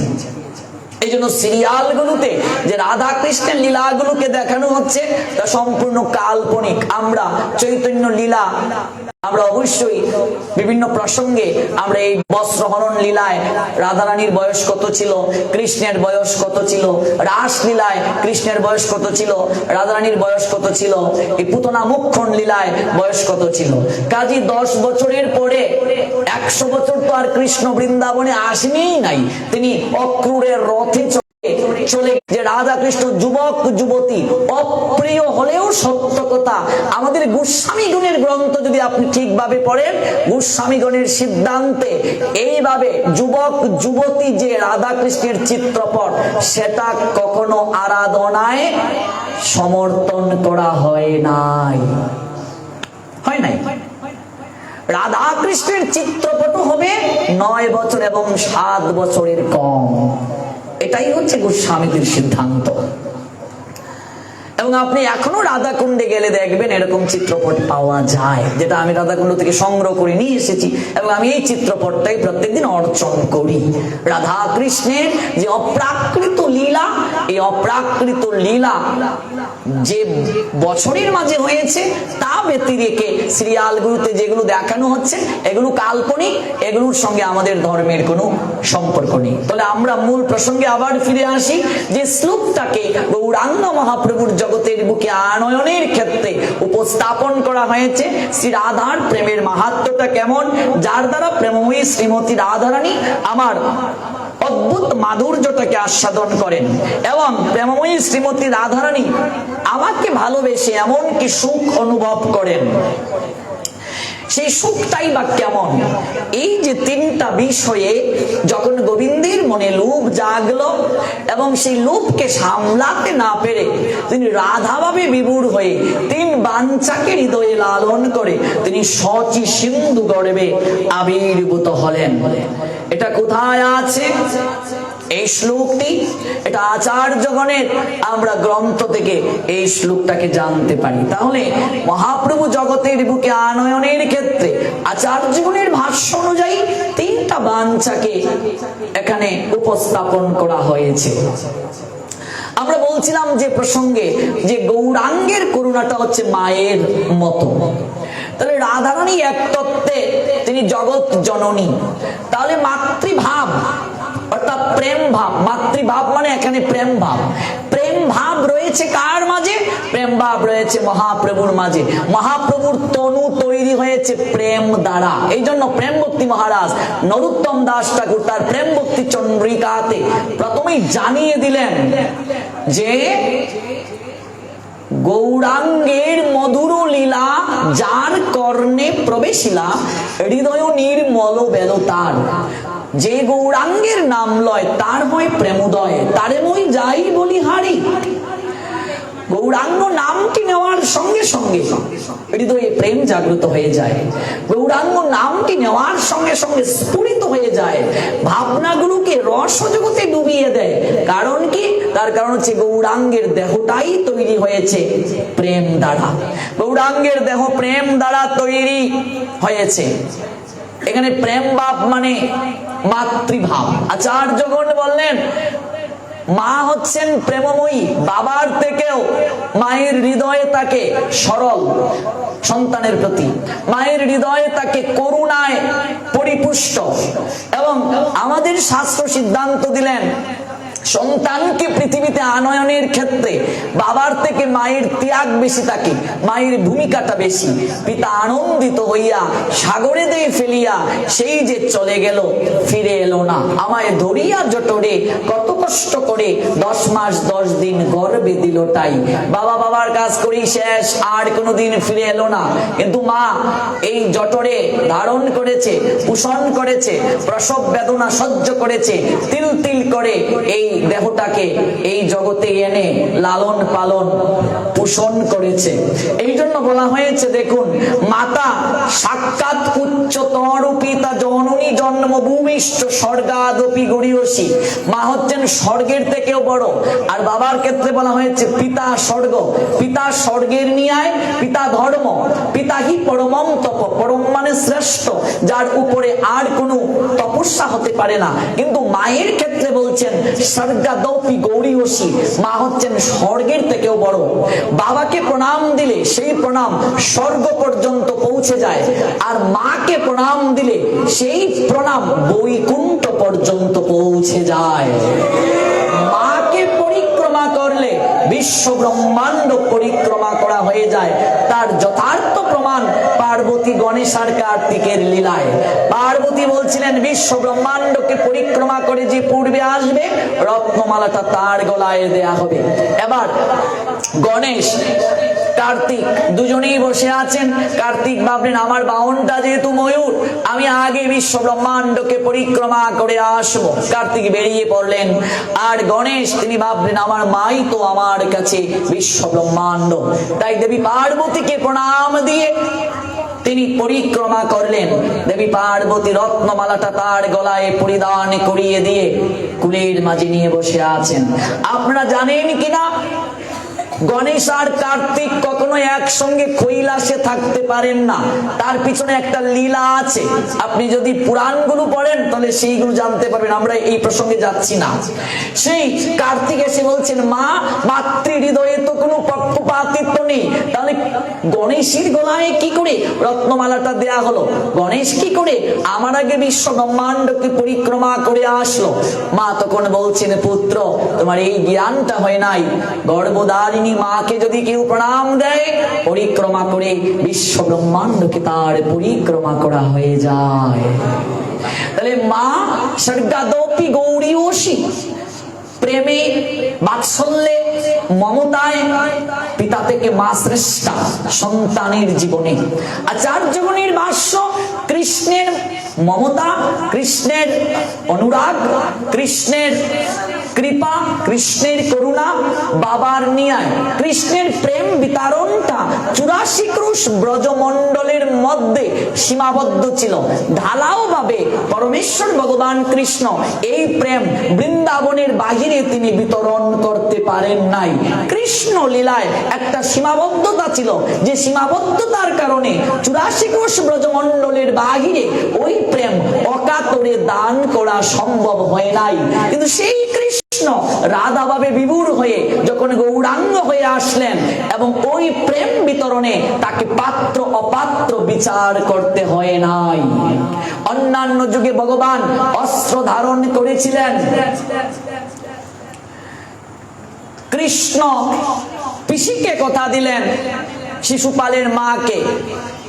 এই জন্য সিরিয়ালগুলোতে যে রাধা কৃষ্ণের লীলাগুলোকে দেখানো হচ্ছে তা সম্পূর্ণ কাল্পনিক। আমরা চৈতন্য লীলা, আমরা অবশ্যই বিভিন্ন প্রসঙ্গে আমরা এই বস্ত্রহরণ লীলায় রাধারানীর বয়স কত ছিল, কৃষ্ণের বয়স কত ছিল, রাস লীলায় কৃষ্ণের বয়স কত ছিল, রাধারানীর বয়স কত ছিল, এই পুতনা মুখ্যণ লীলায় বয়স কত ছিল। কাজী 10 বছরের পরে 100 বছর তো আর কৃষ্ণ বৃন্দাবনে আসেনি নাই, তিনি অক্রূরের রথে চলে যে রাধা কৃষ্ণ যুবক যুবতী অপ্রিয় হলেও সত্য কথা। আমাদের গোস্বামীগণের গ্রন্থ যদি আপনি ঠিকভাবে পড়েন, গোস্বামীগণের সিদ্ধান্তে এইভাবে যুবক যুবতী যে রাধা কৃষ্ণের চিত্রপট, সেটা কখনো আরাধনায় সমর্থন করা হয় নাই। রাধা কৃষ্ণের চিত্রপট হবে 9 বছর এবং 7 বছরের কম। এটাই হচ্ছে গোস্বামীদের সিদ্ধান্ত। এবং আপনি এখনো রাধাকুণ্ডে গেলে দেখবেন এরকম চিত্রপট পাওয়া যায়, যেটা আমি রাধাকুণ্ড থেকে সংগ্রহ করে নিয়ে এসেছি এবং আমি এই চিত্রপটটাই প্রত্যেকদিন অর্চন করি। রাধা কৃষ্ণের যে অপ্রাকৃত লীলা, এই অপ্রাকৃত লীলা যে বছরের মাঝে হয়েছে তা ব্যতিরেকে সিরিয়ালগুলোতে যেগুলো দেখানো হচ্ছে এগুলো কাল্পনিক, এগুলোর সঙ্গে আমাদের ধর্মের কোনো সম্পর্ক নেই। তাহলে আমরা মূল প্রসঙ্গে আবার ফিরে আসি যে শ্লোকটাকে গৌরাঙ্গ মহাপ্রভুর জগতের বুকে আনয়নের ক্ষেত্রে উপস্থাপন করা হয়েছে। শ্রী রাধার প্রেমের মাহাত্ম্যটা কেমন, যার দ্বারা প্রেমময়ী শ্রীমতী রাধারানী আমার অদ্ভুত মাধুর্যটাকে আস্বাদন করেন এবং প্রেমময়ী শ্রীমতী রাধারানী আমাকে ভালোবেসে এমন কি সুখ অনুভব করেন, সেই সুখটাই বা কেমন। এই যে 3টা বিষয়ে যখন গোবিন্দের মনে লোভ জাগলো এবং সেই লোভকে সামলাতে না পেরে তিনি রাধাভাবে বিভোর হয়ে 3 বাঞ্ছাকে হৃদয়ে লালন করে তিনি সচি সিন্ধু গর্ভে আবির্ভূত হলেন। এটা কোথায় আছে এই শ্লোকটি? এটা আচার্যগণের আমরা গ্রন্থ থেকে এই শ্লোকটাকে জানতে পারি। তাহলে মহাপ্রভু জগতের বুকে আনয়নের ক্ষেত্রে আচার্যগণের ভাষ্য অনুযায়ী 3টা বাঞ্ছাকে এখানে উপস্থাপন করা হয়েছে। আমরা বলছিলাম যে প্রসঙ্গে যে গৌরাঙ্গের করুণাটা হচ্ছে মায়ের মতো। তাহলে রাধারানী এক তত্ত্বে তিনি জগৎ জননী। তাহলে মাতৃভাব অর্থাৎ প্রেম ভাব, মাতৃভাব মানে এখানে প্রেম ভাব, প্রেম ভাব রয়েছে কার মাঝে? প্রেম ভাব রয়েছে মহাপ্রভুর মাঝে। মহাপ্রভুর তনু তৈরি হয়েছে প্রেম দ্বারা। এই জন্য প্রেম ভক্তি মহারাজ নরোত্তম দাস ঠাকুর তার প্রেম ভক্তি চন্দ্রিকাতে প্রথমেই জানিয়ে দিলেন যে গৌরাঙ্গের মধুর লীলা যার কর্ণে প্রবেশিলা হৃদয় নির্মল বেল তার। যে গৌরাঙ্গের নাম লয় তার হয় প্রেমোদয়, তারে মই যাই বলি হারি। গৌরাঙ্গ নামটি নেওয়ার সঙ্গে সঙ্গে হৃদয়ে প্রেম জাগ্রত হয়ে যায়। গৌরাঙ্গ নামটি নেওয়ার সঙ্গে সঙ্গে স্ফুরিত হয়ে যায়, ভাবনাগুলোকে রস জগতে ডুবিয়ে দেয়। কারণ কি? তার কারণ হচ্ছে গৌরাঙ্গের দেহটাই তৈরি হয়েছে প্রেম দ্বারা। গৌরাঙ্গের দেহ প্রেম দ্বারা তৈরি হয়েছে। এখানে প্রেম ভাব মানে মাতৃভাব। আচার্যগণ বললেন মা হচ্ছেন প্রেমময়ী, বাবার থেকেও মায়ের হৃদয়ে তাকে সরল সন্তানের প্রতি, মায়ের হৃদয়ে তাকে করুণায় পরিপুষ্ট। এবং আমাদের শাস্ত্র সিদ্ধান্ত দিলেন সন্তানকে পৃথিবীতে আনয়নের ক্ষেত্রে বাবার থেকে মায়ের ত্যাগ বেশি থাকে, মায়ের ভূমিকাটা বেশি। পিতা আনন্দিত হইয়া সাগরে দিয়ে ফেলিয়া সেই যে চলে গেল ফিরে এলো না, আমায় ধরিয়া জটরে কত কষ্ট করে 10 মাস 10 দিন গর্ভে দিল তাই। বাবা বাবার কাজ করি শেষ, আর কোনোদিন ফিরে এলো না। কিন্তু মা এই জটরে ধারণ করেছে, পোষণ করেছে, প্রসব বেদনা সহ্য করেছে, তিল তিল করে এই দেহটাকে এই জগতে এনে লালন পালন পোষণ করেছে। এই জন্য বলা হয়েছে দেখুন, মাতা সাক্ষাৎ উচ্চতর পিতা জননী জন্মভূমিষ্ঠ স্বর্গাদপি গরিয়সী। মা হচ্ছেন স্বর্গের থেকেও বড়। আর বাবার ক্ষেত্রে বলা হয়েছে পিতা স্বর্গ। পিতা স্বর্গের নিয়ায়, পিতা ধর্ম, পিতা হি পরমম তপ, পরম মানে শ্রেষ্ঠ, যার উপরে আর কোনো তপস্যা হতে পারে না। কিন্তু মায়ের ক্ষেত্রে বলছেন স্বর্গাদপি গৌরীয়সী, মা হচ্ছেন স্বর্গের থেকেও বড়। বাবাকে প্রণাম দিলে সেই প্রণাম স্বর্গ পর্যন্ত পৌঁছে যায়, আর মাকে প্রণাম দিলে সেই প্রণাম বৈকুণ্ঠ পর্যন্ত পৌঁছে যায়। মাকে পরিক্রমা করলে বিশ্ব ব্রহ্মাণ্ড পরিক্রমা করা হয়ে যায়, তার যথার্থ প্রমাণ পার্বতী গণেশ আর কার্তিকের লীলায়। পার্বতী বলছিলেন বিশ্ব ব্রহ্মাণ্ডকে পরিক্রমা করে যে পূর্বে আসবে, রত্নমালাটা তার গলায় দেয়া হবে। এবার গণেশ কার্তিক দুজনেই বসে আছেন। কার্তিক ভাবলেন আমার বাহনটা যেহেতু ময়ূর, আমি আগে বিশ্ব ব্রহ্মাণ্ডকে পরিক্রমা করে আসবো। কার্তিক বেরিয়ে পড়লেন, আর গণেশ তিনি ভাবলেন আমার মাই তো আমার কাছে বিশ্ব ব্রহ্মাণ্ড। তাই দেবী পার্বতীকে প্রণাম দিয়ে তিনি পরিক্রমা করলেন। দেবী পার্বতী রত্নমালাটা তার গলায় পরিধান করিয়ে দিয়ে কুলের মাঝে নিয়ে বসে আছেন। আপনারা জানেন কিনা গণেশ আর কার্তিক কখনো একসঙ্গে কৈলাসে থাকতে পারেন না, তার পিছনে একটা লীলা আছে। আপনি যদি পুরাণগুলো পড়েন তাহলে সেইগুলো জানতে পারবেন, আমরা এই প্রসঙ্গে যাচ্ছি না। সেই কার্তিক এসে বলছেন মা, মাতৃ হৃদয়ে তো কোনো পক্ষপাতিত্ব নেই, তাহলে গণেশের গলায় কি করে রত্নমালাটা দেয়া হলো? গণেশ কি করে আমার আগে বিশ্ব ব্রহ্মাণ্ডকে পরিক্রমা করে আসলো? মা তখন বলছেন পুত্র, তোমার এই জ্ঞানটা হয় নাই। গর্ভধারিণী মাকে যদি কেউ প্রণাম দেয়, পরিক্রমা করে বিশ্ব ব্রহ্মাণ্ডকে তার পরিক্রমা করা হয়ে যায়। তাহলে মা স্বর্গাদপি গৌরীয়সী, প্রেমে বাৎসল্যে মমতায় পিতা থেকে মা শ্রেষ্ঠা সন্তানের জীবনে। আচার্যগণের ভাষ্য, কৃষ্ণের মমতা, কৃষ্ণের অনুরাগ, কৃষ্ণের কৃপা, কৃষ্ণের করুণা, বাবার নিয়ায় কৃষ্ণের প্রেম বিতরণটা 84 ক্রোশ ব্রজমণ্ডলের মধ্যে সীমাবদ্ধ ছিল। ঢালাও ভাবে পরমেশ্বর ভগবান কৃষ্ণ এই প্রেম বৃন্দাবনের বাহিরে তিনি বিতরণ করতে পারেন নাই। কৃষ্ণ লীলায় একটা সীমাবদ্ধতা ছিল, যে সীমাবদ্ধতার কারণে 84 ক্রোশ ব্রজমণ্ডলের বাহিরে ওই প্রেম অকাতরে দান করা সম্ভব হয় নাই। কিন্তু সেই কৃষ্ণ রাধা ভাবে বিভোর হয়ে যখন গৌরাঙ্গ হয়ে আসলেন, এবং ওই প্রেম বিতরণে তাকে পাত্র অপাত্র বিচার করতে হয় নাই। অন্যান্য যুগে ভগবান অস্ত্র ধারণ করেছিলেন। কৃষ্ণ পিসিকে কথা দিলেন শিশুপালের মাকে,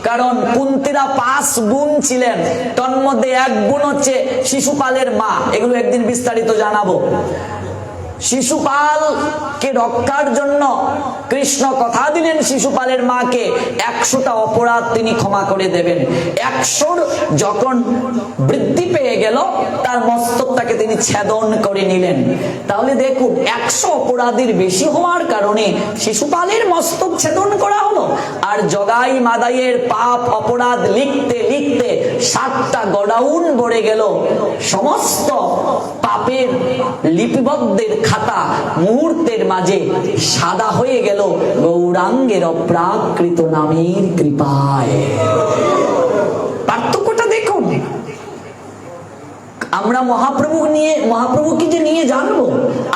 কারণ কুন্তিরা 5 বোন ছিলেন, তন্মধ্যে 1 বোন হচ্ছে শিশুপালের মা। এগুলো একদিন বিস্তারিত জানাবো। শিশুপালকে রক্ষার জন্য কৃষ্ণ কথা দিলেন শিশুপালের মাকে 100টা অপরাধ তিনি ক্ষমা করে দেবেন। 100 যখন বৃদ্ধি পেয়ে গেল, তার মস্তকটাকে তিনি ছেদন করে নিলেন। তাহলে দেখুন 100 অপরাধের বেশি হওয়ার কারণে শিশুপালের মস্তক ছেদন করা হলো। আর জগাই মাদাইয়ের পাপ অপরাধ লিখতে লিখতে 7টা গোডাউন ভরে গেল। সমস্ত পাপের লিপিবদ্ধের খাতা মুহূর্তের মাঝে সাদা হয়ে গেল গৌরাঙ্গের অপ্রাকৃত নামের কৃপায়। পার্থক্যটা দেখুন। আমরা মহাপ্রভুকে যে নিয়ে জানবো,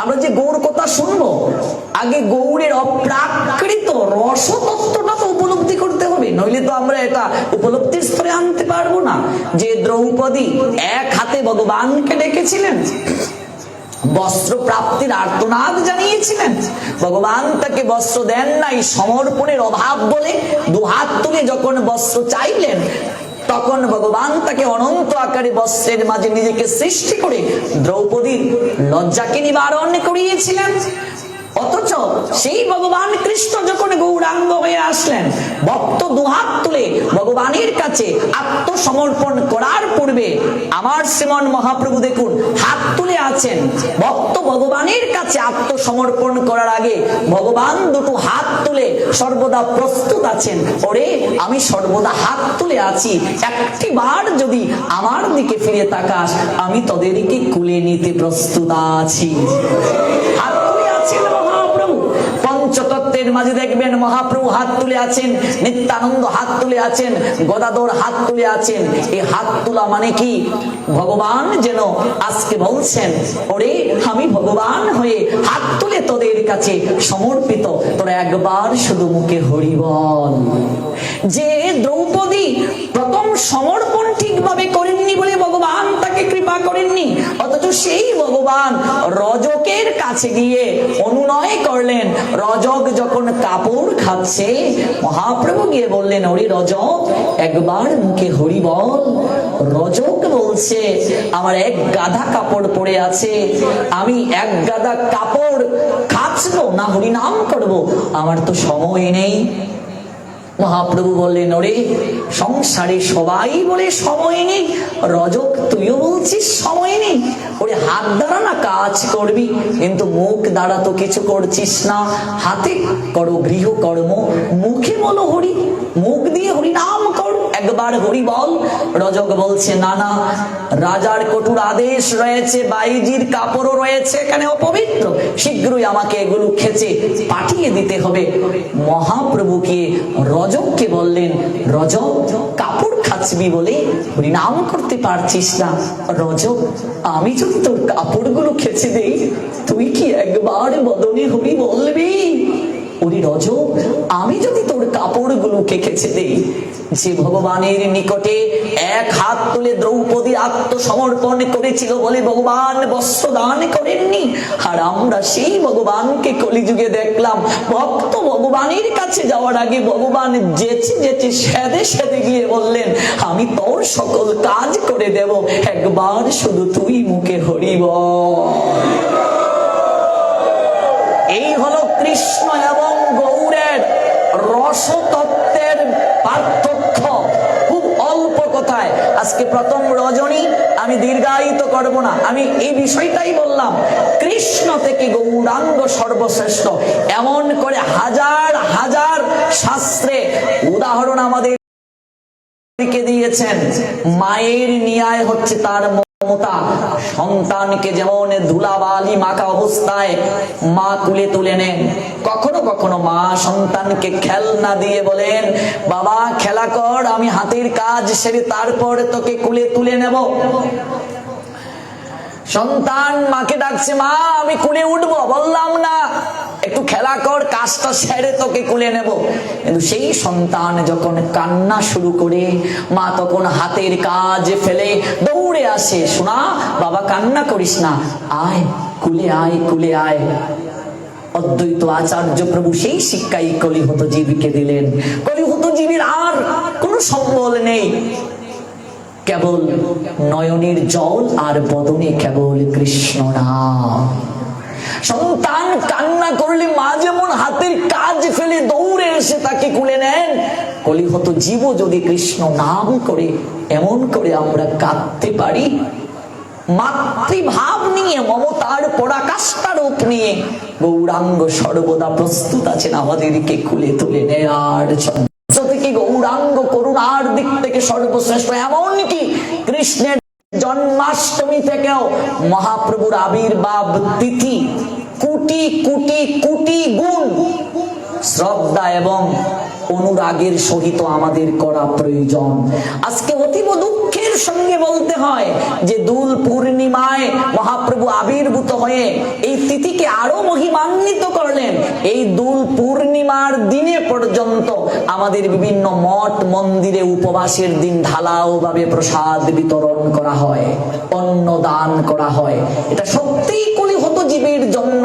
আমরা যে গৌর কথা শুনবো, আগে গৌরের অপ্রাকৃত রসতত্ত্বটা তো উপলব্ধি করতে হবে, নইলে তো আমরা এটা উপলব্ধির স্তরে আনতে পারবো না। যে দ্রৌপদী এক হাতে ভগবানকে ডেকেছিলেন, বস্ত্র প্রাপ্তির আর্তনাদ জানিয়েছিলেন, ভগবান তাকে বস্ত্র দেন নাই, সমর্পণের অভাব বলে 2 হাত তুলে যখন বস্ত্র চাইলেন, তখন ভগবান তাকে অনন্ত আকারে বস্ত্রের মাঝে নিজেকে সৃষ্টি করে দ্রৌপদীর লজ্জাকে নিবারণ করিয়েছিলেন। অথচ সেই ভগবান কৃষ্ণ যখন গৌরাঙ্গ হয়ে আসলেন, ভক্ত 2 হাত তুলে ভগবানের কাছে আত্মসমর্পণ করার পূর্বে আমার শ্রীমন মহাপ্রভু দেখুন হাত তুলে আছেন। ভক্ত ভগবানের কাছে আত্মসমর্পণ করার আগে ভগবান 2টো হাত তুলে সর্বদা প্রস্তুত আছেন। ওরে, আমি সর্বদা হাত তুলে আছি, একটিবার যদি আমার দিকে ফিরে তাকাস, আমি তোদেরকে কুলে নিতে প্রস্তুত আছি। হাত তুলে আছেন মহাপ্রভু। পঞ্চতত্ত্বের মাঝে দেখবেন মহাপ্রভু হাত তুলে আছেন, নিত্যানন্দ হাত তুলে আছেন, গদাধর হাত তুলে আছেন। এই হাত তোলা মানে কি? ভগবান যেন আজকে বলছেন, ওরে আমি ভগবান হয়ে হাত তুলে তোদের কাছে সমর্পিত, তোরা একবার শুধু মুখে হরি বল। যে দ্রৌপদী প্রথম সমর্পণ ঠিকভাবে করেননি বলে ভগবান তাকে কৃপা করেননি, অথচ সেই ভগবান রজকের কাছে গিয়ে অনুনয় করলেন। রজক যখন কাপড় খাচ্ছে, মহাপ্রভু গিয়ে বললেন, ওরে রজক, একবার মুখে হরি বল। রজক বলছে, আমার এক গাদা কাপড় পড়ে আছে, আমি এক গাদা কাপড় খাচ্ছবো না হরি নাম করব, আমার তো সময় নেই। মহাপ্রভু বললেন, ওরে সংসারে সবাই বলে সময় নেই, রজক তুইও বলছিস সময় নেই? ওরে হাত দ্বারা না কাজ করবি, কিন্তু মুখ দ্বারা তো কিছু করছিস না। হাতে করো গৃহকর্ম, মুখে বলো হরি, মুখ দিয়ে হরি নাম কর, একবার হরি বল। রজক বলছে, না না, রাজার কঠোর আদেশ রয়েছে, বাইজির কাপড়ও রয়েছে এখানে অপবিত্র, শীঘ্রই আমাকে এগুলো খেচে পাঠিয়ে দিতে হবে। মহাপ্রভুকে রজককে বললেন, রজক কাপড় খাচ্বি বলে হরিনাম করতে পারছিস না। রজক, আমি যদি তোর কাপড়গুলো খেচে দেই, তুই কি একবার বদনে হরি বলবি? ওরে রজক, আমি যদি তোর কাপড়গুলোকে খেচে দেই, যে ভগবানের নিকটে এক হাত তুলে দ্রৌপদী আত্মসমর্পণ করেছিল বলে ভগবান বস্ত্র দান করেননি, আর আমরা সেই ভগবানকে কলিযুগে দেখলাম, ভক্ত ভগবানের কাছে যাওয়ার আগে ভগবান যেচে যেচে সেদে সেদে গিয়ে বললেন, আমি তোর সকল কাজ করে দেব, একবার শুধু তুই মুখে হরি বল। এই হলো কৃষ্ণ এবং গৌরের রসতত্ত্বের পার্থক্য, খুব অল্প কথায়। আজকে প্রথম রজনী, আমি দীর্ঘায়িত করব না, আমি এই বিষয়টাই বললাম, কৃষ্ণ থেকে গৌরাঙ্গ সর্বশ্রেষ্ঠ, এমন করে হাজার হাজার শাস্ত্রে উদাহরণ আমাদের দিয়েছেন। মায়ের ন্যায় হচ্ছে তার মমতা, সন্তানকে যেমন ধুলাবালি মাখা অবস্থায় মা কুলে তুলে নেন, কখনো কখনো মা সন্তানকে খেলনা দিয়ে বলেন, বাবা খেলা কর, আমি হাতের কাজ সেরে তারপর তোকে কুলে তুলে নেব। সন্তান মাকে ডাকছে, মা আমি কুলে উঠবো, বললাম না, একটু খেলা কর, কাজটা সেরে তোকে কুলে নেব। কিন্তু সেই সন্তান যখন কান্না শুরু করে, মা তখন হাতের কাজ ফেলে দৌড়ে আসে, শোনা বাবা কান্না করিস না, আয় কুলে আয়, কুলে আয়। অদ্বৈত আচার্য প্রভু সেই শিক্ষাই কলিহত জীবীকে দিলেন। কলিহত জীবীর আর কোনো সম্বল নেই, কেবল নয়নের জল আর বদনে কেবল কৃষ্ণ নাম। সন্তান কান্না করলে মা যেমন হাতের কাজ ফেলে দৌড়ে এসে তাকে কুলে নেন, কলিহত জীব যদি কৃষ্ণ নাম করে এমন করে আমরা কাঁদতে পারি, মাতৃভাব নিয়ে, মমতার পরাকাষ্ঠা রূপ নিয়ে গৌরাঙ্গ সর্বদা প্রস্তুত আছেন আমাদেরকে কুলে তুলে নেয়ার জন্য। থেকে গৌরাঙ্গ করুণার দিক থেকে সর্বশ্রেষ্ঠ, এমনকি কৃষ্ণের জন্মাষ্টমী থেকেও মহাপ্রভুর আবির্ভাব তিথি কোটি কোটি কোটি গুণ শ্রদ্ধা এবং অনুরাগের সহিত আমাদের করা প্রয়োজন। আজকে অতীব দুঃখের সঙ্গে বলতে হয় যে দোল পূর্ণিমায় মহাপ্রভু আবির্ভূত হয়ে এই তিথিকে আরো মহিমান্বিত করলেন। এই দোল পূর্ণিমার দিনে পর্যন্ত আমাদের বিভিন্ন মঠ মন্দিরে উপবাসের দিন ঢালাও ভাবে প্রসাদ বিতরণ করা হয়, অন্ন দান করা হয়। এটা সত্যিই কলিহত জীবের জন্য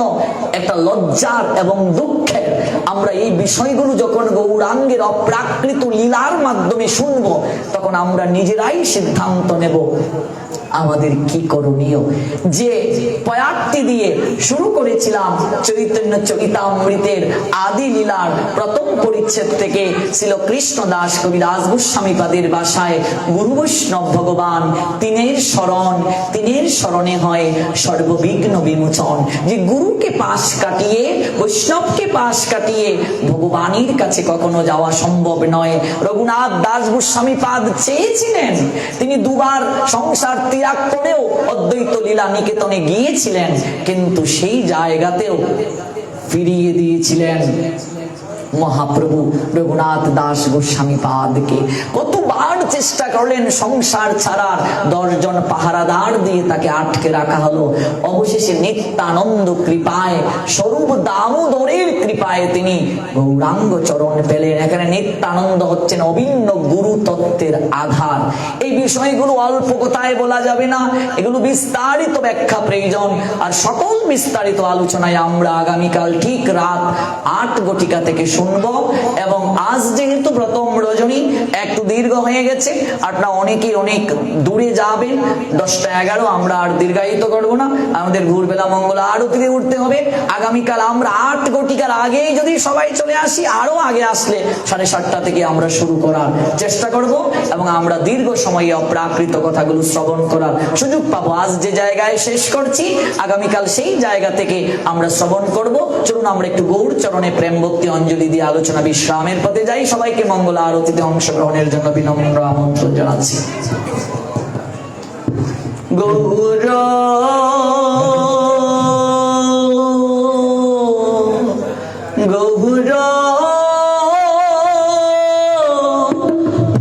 একটা লজ্জার এবং দুঃখের। আমরা এই বিষয়গুলো যখন গৌরাঙ্গের অপ্রাকৃত লীলার মাধ্যমে শুনবো, তখন আমরা নিজেরাই সিদ্ধান্ত নেব আমাদের কি করণীয়। যে পয়ারটি দিয়ে শুরু করেছিলাম চৈতন্য চরিতামৃতের আদি লীলার প্রথম পরিচ্ছেদ থেকে ছিল কৃষ্ণ দাস কবিরাজ গোস্বামী পাদের বাসায় গুরু বৈষ্ণব ভগবান, তিনের শরণ, তিনের শরণে হয় সর্ববিঘ্ন বিমোচন। যে গুরুকে পাশ কাটিয়ে, বৈষ্ণবকে পাশ কাটিয়ে ভগবানের কাছে কখনো যাওয়া সম্ভব নয়। রঘুনাথ দাস গোস্বামী পাদ চেয়েছিলেন, তিনি দুবার সংসার ত্যাগ করেও অদ্বৈত লীলা নিকেতনে গিয়েছিলেন, কিন্তু সেই জায়গাতেও ফিরিয়ে দিয়েছিলেন মহাপ্রভু রঘুনাথ দাস গোস্বামী পাদকে। কতবার চেষ্টা করলেন সংসার ছাড়ার, 10 জন পাহারাদার দিয়ে তাকে আটকে রাখা হলো। অবশেষে নিত্যানন্দ কৃপায়, স্বরূপ দামোদরের কৃপায় তিনি গৌরাঙ্গ চরণ পেলেন। এখানে নিত্যানন্দ হচ্ছেন অভিন্ন গুরু তত্ত্বের আধার। এই বিষয়গুলো অল্প কথায় বলা যাবে না, এগুলো বিস্তারিত ব্যাখ্যা প্রয়োজন। আর সকল বিস্তারিত আলোচনায় আমরা আগামীকাল ঠিক রাত 8 ঘটিকা থেকে শুনবো। এবং আজ যেহেতু প্রথম রজনী একটু দীর্ঘ হয়ে গেছে, আপনারা অনেকেই অনেক দূরে যাবেন, 10টা 11 আমরা আর দীর্ঘায়িত করব না। আমাদের ভোরবেলা মঙ্গল আরতিতে উঠতে হবে। আগামীকাল আমরা 8 ঘটিকার আগেই যদি সবাই চলে আসি, আরো আগে আসলে 7:30টা থেকে আমরা শুরু করার চেষ্টা করব এবং আমরা দীর্ঘ সময়ে অপ্রাকৃত কথাগুলো শ্রবণ করার সুযোগ পাবো। আজ যে জায়গায় শেষ করছি, আগামীকাল সেই জায়গা থেকে আমরা শ্রবণ করব। চলুন আমরা একটু গৌর চরণে প্রেম ভক্তি অঞ্জলি দিয়ে আলোচনা বিশ্রামের পথে যাই। সবাইকে মঙ্গল আরতিতে অংশগ্রহণের জন্য বিনম্র আমন্ত্রণ জানাচ্ছি। গৌর গৌর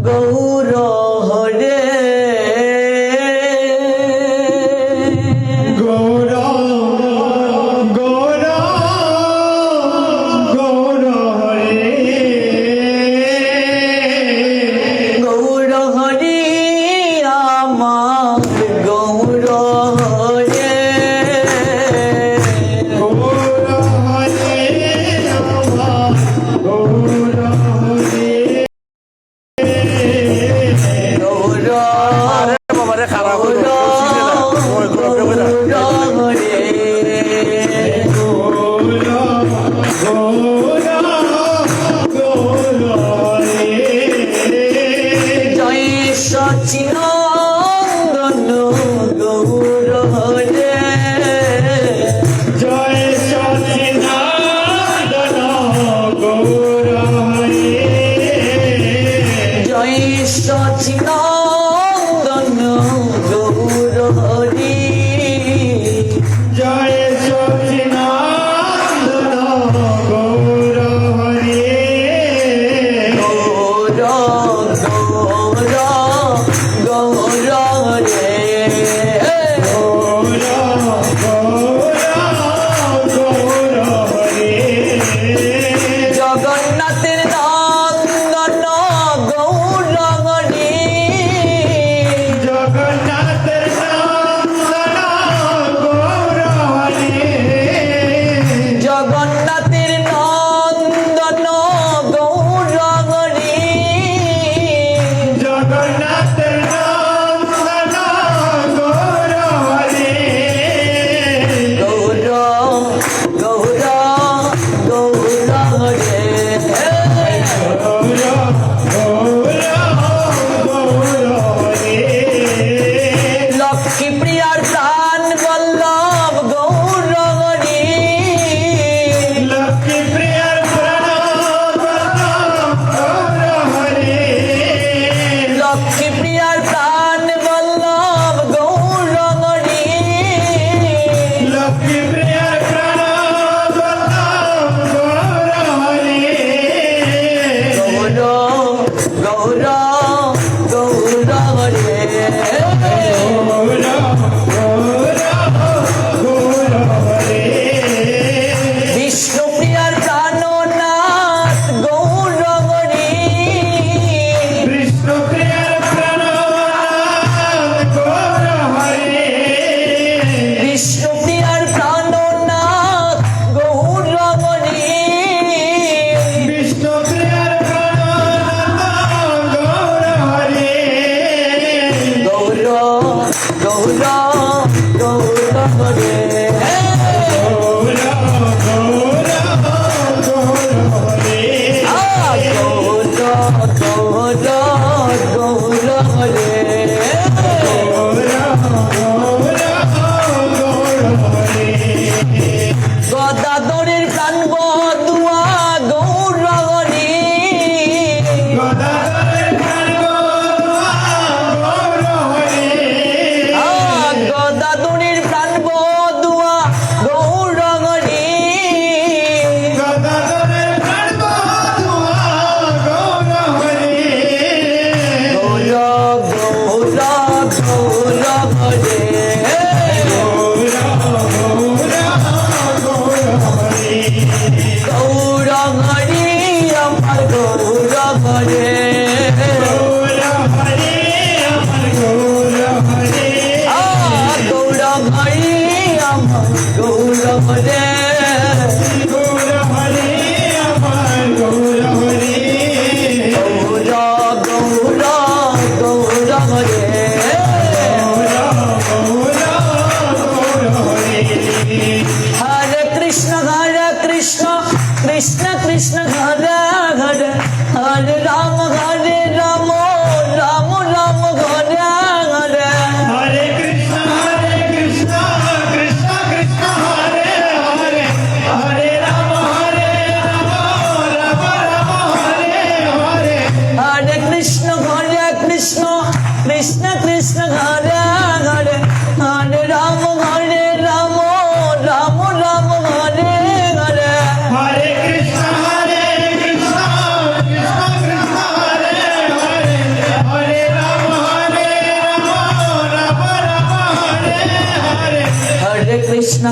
গৌর হরে গৌর গৌর গৌর হরে গৌর হরি আমার গৌর হরে গৌর হরে আমার গৌর হরে গৌর বাবারে খারাপ হলো জয় সচিনন্দন গৌর হরে জয় সচিদানন্দ গৌর হরে জয় সচিনন্দন গৌর হরি জয় সচিদানন্দ গৌর হরে গৌর গৌর গৌর রে গৌর গৌর গৌর হরে জগন্নাথের নন্দন গৌর হরি জগন্নাথের নন্দন গৌর হরে জগন্নাথের নন্দন গৌর হরি জগন্নাথের নন্দন গৌর হরে গৌর গৌর গৌর রে গৌর গৌর গৌর হরে লক্ষ্মী প্রিয়ার প্রাণ বল্লভ গৌর হরি লক্ষ্মী প্রিয়ার প্রণব গৌর হরে লক্ষ্মী প্রিয়ার প্রাণ বল্লভ গৌর হরি লক্ষ্মী প্রিয়ার প্রণব গৌর হরে গৌর গৌর গৌর রে গৌর গৌর গৌর হরে বিষ্ণু প্রিয়ার প্রাণনাথ গৌর হরি বিষ্ণু প্রিয়ার প্রণব গৌর হরে বিষ্ণু প্রিয়ার প্রাণনাথ গৌর হরি বিষ্ণু প্রিয়ার প্রণব গৌর হরে গৌর গৌর গৌর হরে গৌর গৌর গৌর হরে গৌর গৌর গৌর হরে গৌর গৌর গৌর হরে গদাধরের প্রাণ বদুয়া গৌর হরি গদাধরের প্রাণ গৌর হরে গদাধরের প্রাণ বদুয়া Krishna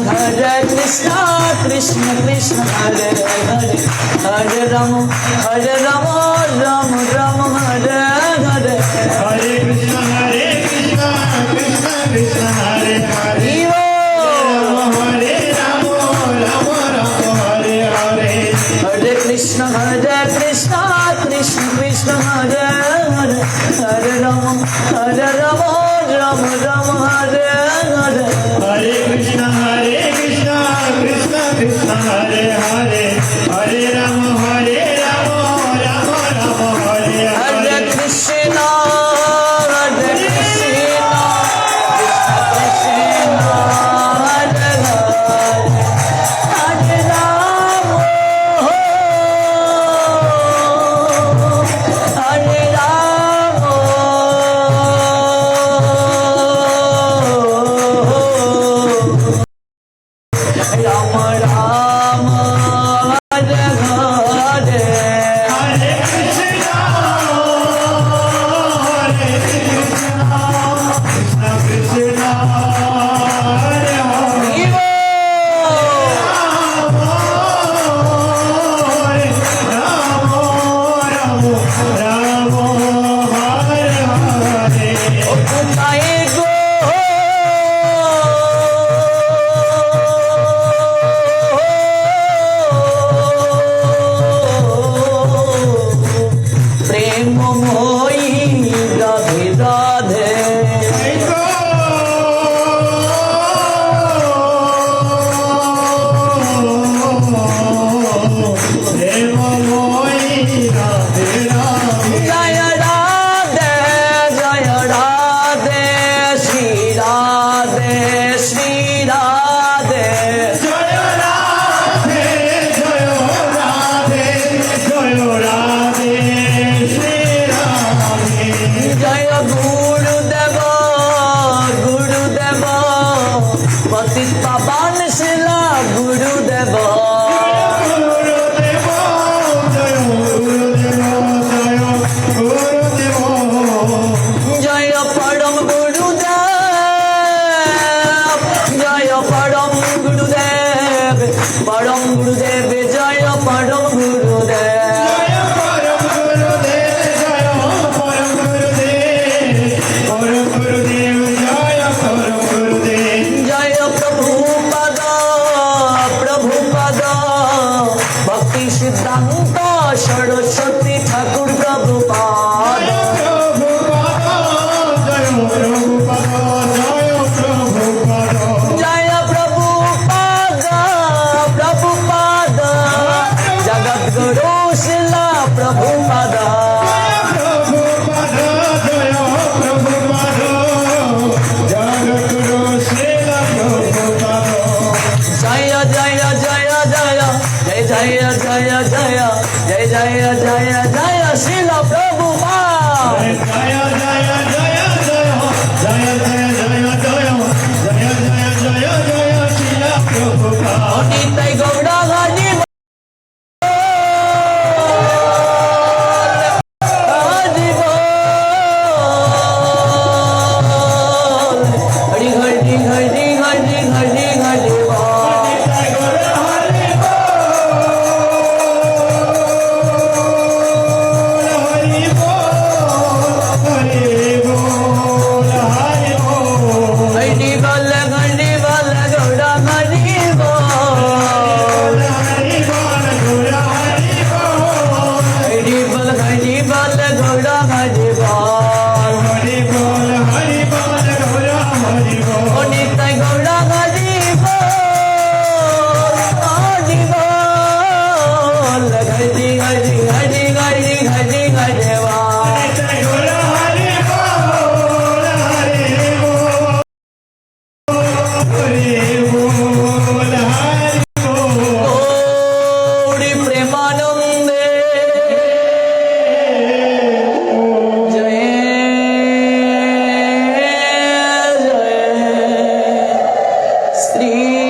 Krishna Krishna Hare Hare Hare Rama Rama Rama Hare Hare Hare Krishna Krishna Krishna Hare Hare Hero Hare Rama Rama Rama Hare Hare Hare Krishna Krishna Krishna Hare Hare Hare Rama Rama Rama Hare Hare Hare Krishna Krishna Krishna Hare Hare Hare Rama Rama Rama Hare Hare Hare Krishna Krishna Krishna Hare Hare Hare Rama Hare Rama Rama Hare Hare Hare Krishna Krishna Hare Hare Hero Kunai go Prem moi Radhe Radhe Jaya Radhe Jaya Radhe Shri Radhe Shri Radhe Jaya Gurudeva Gurudeva Patit Pavan Shila Gurudeva Jaya Param Gurudev Jaya Param Gurudev Param Gurudev Jaya Param Gurudev Jaya Prabhupada Prabhupada Bhakti Siddhanta Saraswati Thakur Prabhupada Jaya Prabhupada Prabhupada Jagat Guru Srila Prabhupada Jaya Jaya Jaya Jaya Jai Jaya Jaya Jaya Jai Jaya Jaya Jaya Srila Prabhupada Nitai Gaura Hari Hari Hari Hari Hari Hari Hari Hari Bal Gaura Hari Hari Bal Gaura Hari Nitai Gaura Hari Hari Hari Hari Hari Hari Hari Gauri Premanande Jai Jai Sri